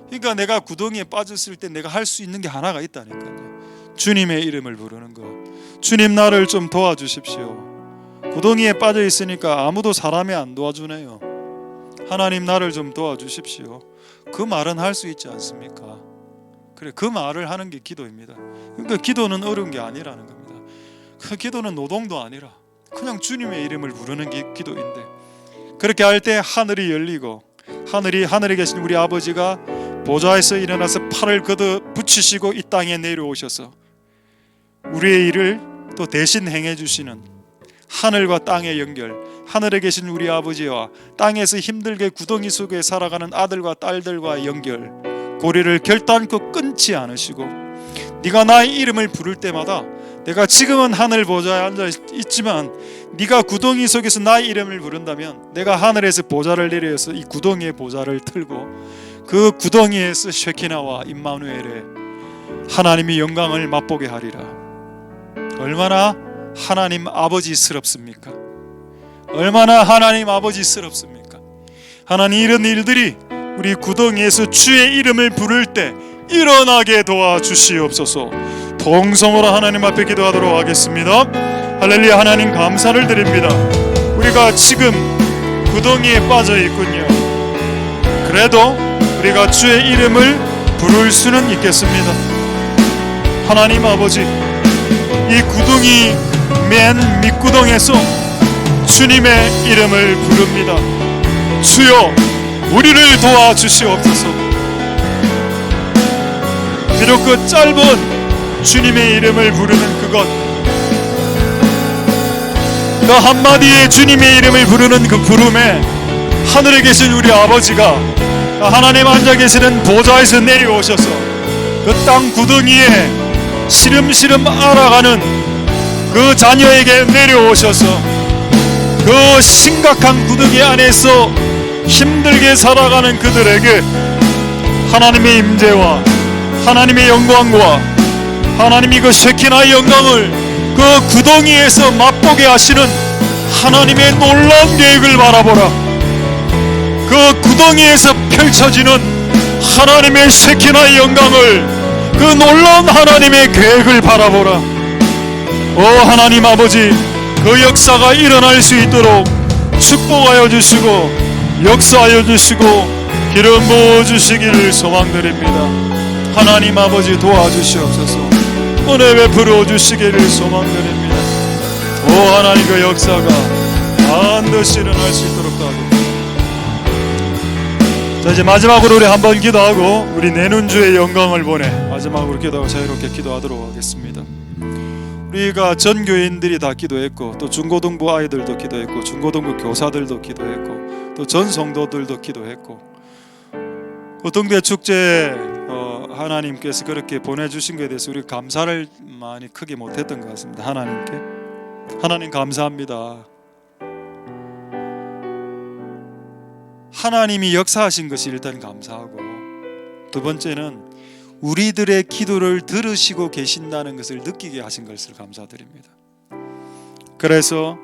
그러니까 내가 구덩이에 빠졌을 때 내가 할 수 있는 게 하나가 있다니까요. 주님의 이름을 부르는 것. 주님 나를 좀 도와주십시오. 구덩이에 빠져 있으니까 아무도 사람이 안 도와주네요. 하나님 나를 좀 도와주십시오. 그 말은 할 수 있지 않습니까? 그래, 그 말을 하는 게 기도입니다. 그러니까 기도는 어려운 게 아니라는 겁니다. 그 기도는 노동도 아니라 그냥 주님의 이름을 부르는 게 기도인데, 그렇게 할 때 하늘이 열리고 하늘에 계신 우리 아버지가 보좌에서 일어나서 팔을 걷어 붙이시고 이 땅에 내려오셔서 우리의 일을 또 대신 행해 주시는 하늘과 땅의 연결, 하늘에 계신 우리 아버지와 땅에서 힘들게 구덩이 속에 살아가는 아들과 딸들과 연결, 고리를 결단코 끊지 않으시고, 네가 나의 이름을 부를 때마다 내가 지금은 하늘 보좌에 앉아 있지만 네가 구덩이 속에서 나의 이름을 부른다면 내가 하늘에서 보좌를 내려서 이 구덩이의 보좌를 틀고 그 구덩이에서 쉐키나와 임마누엘의 하나님의 영광을 맛보게 하리라. 얼마나 하나님 아버지스럽습니까? 얼마나 하나님 아버지스럽습니까? 하나님, 이런 일들이 우리 구덩이에서 주의 이름을 부를 때 일어나게 도와주시옵소서. 통성으로 하나님 앞에 기도하도록 하겠습니다. 할렐루야. 하나님 감사를 드립니다. 우리가 지금 구덩이에 빠져 있군요. 그래도 우리가 주의 이름을 부를 수는 있겠습니다. 하나님 아버지, 이 구덩이 맨 밑구덩에서 주님의 이름을 부릅니다. 주여, 우리를 도와주시옵소서. 비록 그 짧은 주님의 이름을 부르는 그것, 그 한마디의 주님의 이름을 부르는 그 부름에 하늘에 계신 우리 아버지가 하나님 앉아 계시는 보좌에서 내려오셔서 그 땅 구덩이에 시름시름 알아가는 그 자녀에게 내려오셔서 그 심각한 구덩이 안에서 힘들게 살아가는 그들에게 하나님의 임재와 하나님의 영광과 하나님이 그 쉐키나의 영광을 그 구덩이에서 맛보게 하시는 하나님의 놀라운 계획을 바라보라. 그 구덩이에서 펼쳐지는 하나님의 쉐키나의 영광을, 그 놀라운 하나님의 계획을 바라보라. 오 하나님 아버지, 그 역사가 일어날 수 있도록 축복하여 주시고 역사하여 주시고 기름 부어 주시기를 소망드립니다. 하나님 아버지 도와주시옵소서. 은혜 베풀어 주시기를 소망드립니다. 오 하나님, 그 역사가 반드시 일어날 수 있도록 하옵소서. 자, 이제 마지막으로 우리 한번 기도하고 우리 내는 주의 영광을 보내 마지막으로 기도하고 자유롭게 기도하도록 하겠습니다. 우리가 전 교인들이 다 기도했고, 또 중고등부 아이들도 기도했고, 중고등부 교사들도 기도했고, 또 전 성도들도 기도했고, 등대 축제 하나님께서 그렇게 보내주신 것에 대해서 우리 감사를 많이 크게 못했던 것 같습니다. 하나님께 하나님 감사합니다. 하나님이 역사하신 것이 일단 감사하고, 두 번째는 우리들의 기도를 들으시고 계신다는 것을 느끼게 하신 것을 감사드립니다. 그래서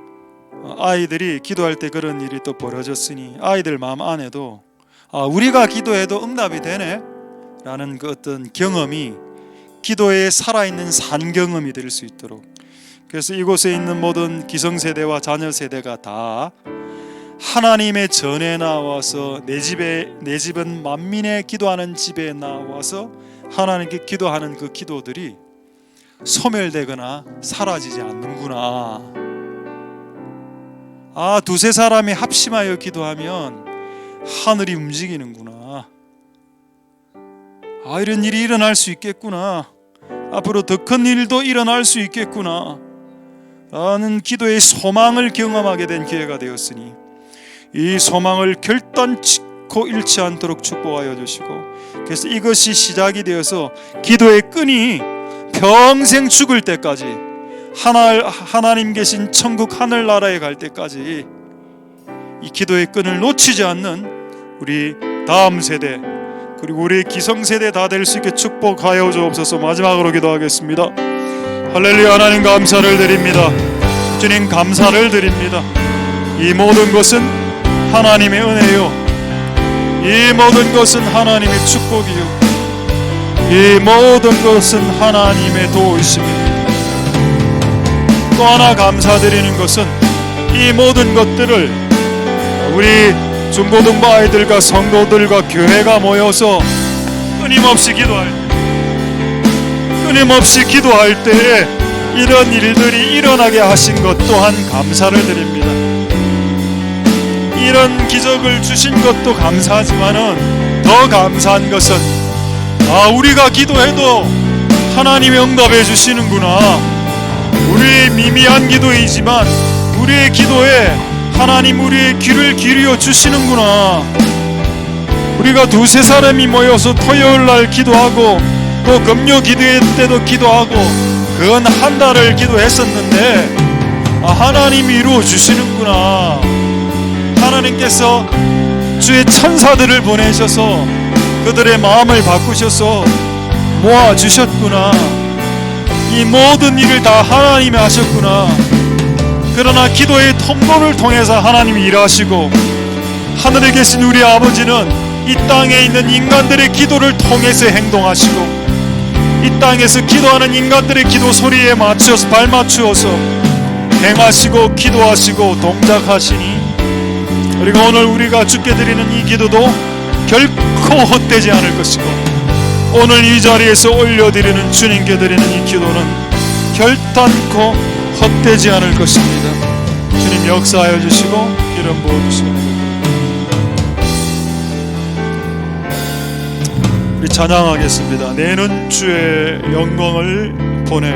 아이들이 기도할 때 그런 일이 또 벌어졌으니 아이들 마음 안에도 우리가 기도해도 응답이 되네 라는 그 어떤 경험이 기도에 살아있는 산경험이 될 수 있도록, 그래서 이곳에 있는 모든 기성세대와 자녀세대가 다 하나님의 전에 나와서 내 집은 만민의 기도하는 집에 나와서 하나님께 기도하는 그 기도들이 소멸되거나 사라지지 않는구나. 두세 사람이 합심하여 기도하면 하늘이 움직이는구나. 이런 일이 일어날 수 있겠구나. 앞으로 더 큰 일도 일어날 수 있겠구나 라는 기도의 소망을 경험하게 된 기회가 되었으니 이 소망을 결단코 잃지 않도록 축복하여 주시고, 그래서 이것이 시작이 되어서 기도의 끈이 평생 죽을 때까지 하나님 계신 천국 하늘나라에 갈 때까지 이 기도의 끈을 놓치지 않는 우리 다음 세대 그리고 우리 기성세대 다 될 수 있게 축복하여 주옵소서. 마지막으로 기도하겠습니다. 할렐루야. 하나님 감사를 드립니다. 주님 감사를 드립니다. 이 모든 것은 하나님의 은혜요, 이 모든 것은 하나님의 축복이요, 이 모든 것은 하나님의 도우심입니다. 또 하나 감사드리는 것은 이 모든 것들을 우리 중고등부 아이들과 성도들과 교회가 모여서 끊임없이 기도할 때에 이런 일들이 일어나게 하신 것 또한 감사를 드립니다. 이런 기적을 주신 것도 감사하지만은 더 감사한 것은 우리가 기도해도 하나님이 응답해 주시는구나. 우리의 미미한 기도이지만 우리의 기도에 하나님 우리의 귀를 기울여 주시는구나. 우리가 두세 사람이 모여서 토요일날 기도하고 또 금요 기도회 때도 기도하고 그건 한 달을 기도했었는데 하나님이 이루어 주시는구나. 하나님께서 주의 천사들을 보내셔서 그들의 마음을 바꾸셔서 모아주셨구나. 이 모든 일을 다 하나님이 하셨구나. 그러나 기도의 통로를 통해서 하나님이 일하시고 하늘에 계신 우리 아버지는 이 땅에 있는 인간들의 기도를 통해서 행동하시고 이 땅에서 기도하는 인간들의 기도 소리에 맞춰서 발맞추어서 행하시고 기도하시고 동작하시니 그리고 오늘 우리가 주께 드리는 이 기도도 결코 헛되지 않을 것이고 오늘 이 자리에서 올려드리는 주님께 드리는 이 기도는 결단코 헛되지 않을 것입니다. 주님 역사하여 주시고 기름 부어주시옵소서. 우리 찬양하겠습니다. 내는 주의 영광을 보내.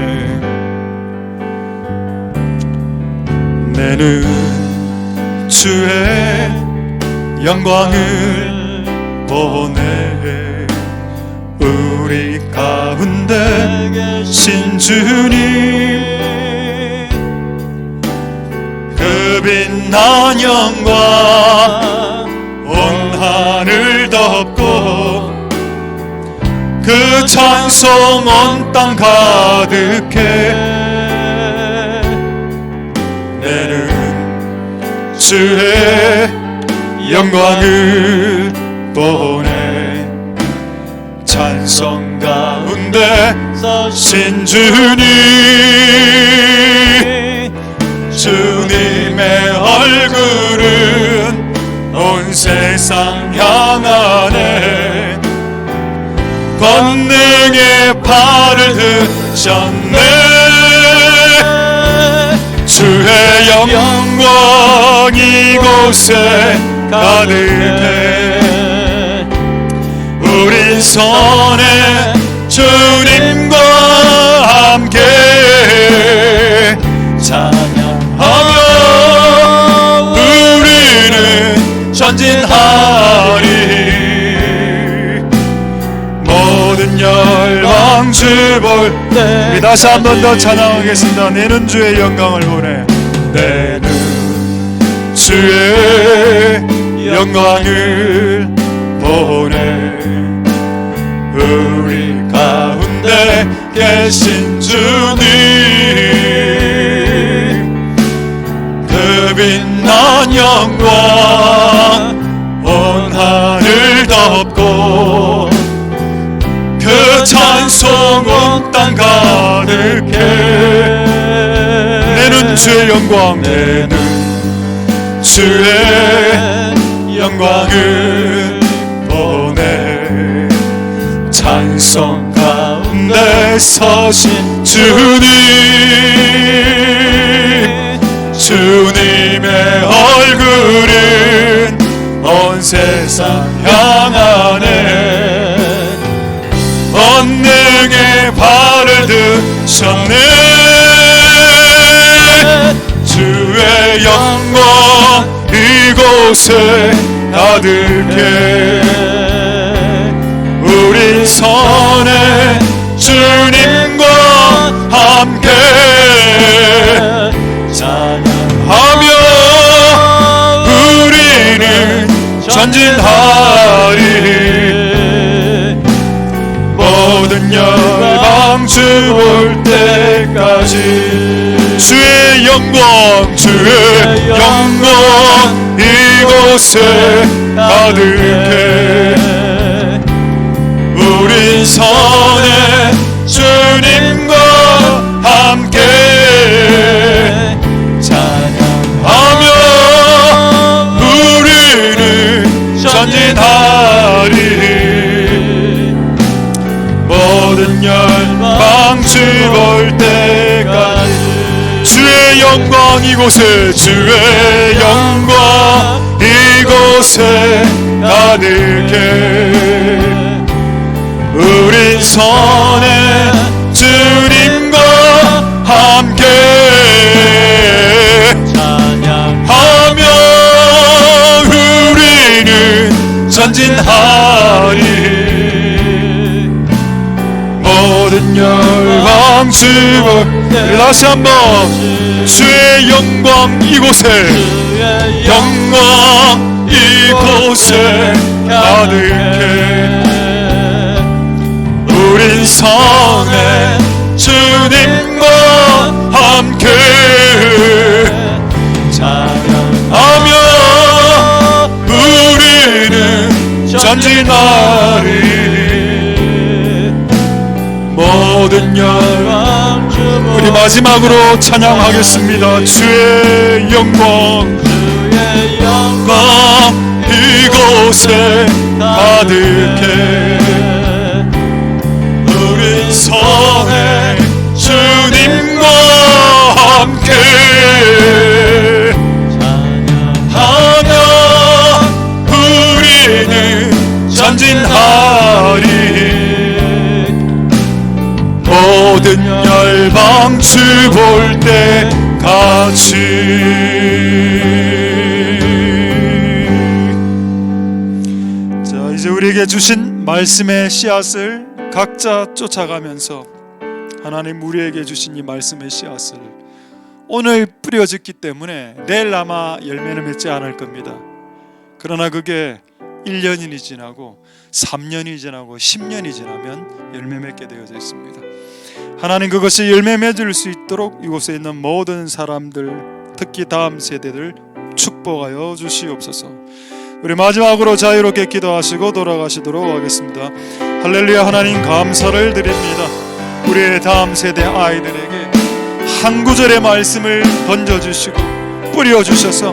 내는 주의 영광을 보내. 우리 가운데 계신 주님 그 빛난 영광 온 하늘 덮고 그 찬송 온 땅 가득해. 내는 주의 영광을 보내. 찬송 가운데 서신 주님 주님의 얼굴은 온 세상 향하네. 권능의 팔을 드셨네. 주의 영광 이곳에 가득해. 우리 손에 주님과 함께 찬양하며 우리는 전진하리. 모든 열방 주볼 우리 다시 한 번 더 찬양하겠습니다. 내는 주의 영광을 보내. 내는 주의 영광을 보내. 우리 가운데 계신 주님 그 빛난 영광 온 하늘 덮고 그 찬송 온 땅 가득해. 내는 주의 영광. 내는 주의 영광을 보내 찬송 가운데 서신 주님 주님의 얼굴은 온 세상 향하네 언능의 발을 드셨네 주의 영광 이곳에 가득해 우리 손에 주님과 함께 찬양하며 우리는 전진하리 모든 열방 주 볼 때까지 주의 영광 이곳에 가득해 우리 손에 주님과 함께 찬양하며 우리는 전진하리 모든 열방 주 볼 때까지 주의 영광 이곳에 주의 영광 이곳에 가득해 우리 손에 주님과 함께 찬양하며 우리는 전진하리 모든 열방 주볼 다시 한번 주의 영광 이곳에 영광 이곳에 가득해 우린 손에 주님과 함께 찬양하며 우리는 전진하리 모든 열방 우리 마지막으로 찬양하겠습니다. 주의 영광 이곳에 가득해 우리 손에 주님과 함께 찬양하며 우리는 전진하리 모든 열방 주 볼 때까지 자 이제 우리에게 주신 말씀의 씨앗을 각자 쫓아가면서 하나님 우리에게 주신 이 말씀의 씨앗을 오늘 뿌려졌기 때문에 내일 아마 열매는 맺지 않을 겁니다. 그러나 그게 1년이 지나고 3년이 지나고 10년이 지나면 열매 맺게 되어져 있습니다. 하나님 그것이 열매 맺을 수 있도록 이곳에 있는 모든 사람들 특히 다음 세대들 축복하여 주시옵소서. 우리 마지막으로 자유롭게 기도하시고 돌아가시도록 하겠습니다. 할렐루야. 하나님 감사를 드립니다. 우리의 다음 세대 아이들에게 한 구절의 말씀을 던져주시고 뿌려주셔서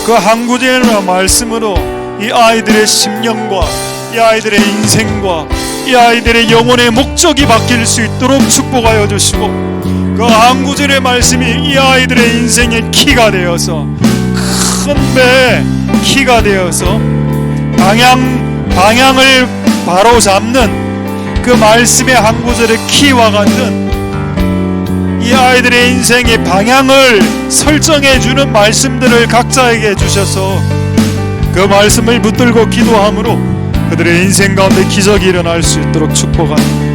그 한 구절의 말씀으로 이 아이들의 심령과 이 아이들의 인생과 이 아이들의 영혼의 목적이 바뀔 수 있도록 축복하여 주시고 그 한 구절의 말씀이 이 아이들의 인생의 키가 되어서 큰 배 키가 되어서 방향을 바로 잡는 그 말씀의 한 구절의 키와 같은 이 아이들의 인생의 방향을 설정해 주는 말씀들을 각자에게 주셔서 그 말씀을 붙들고 기도함으로 그들의 인생 가운데 기적이 일어날 수 있도록 축복합니다.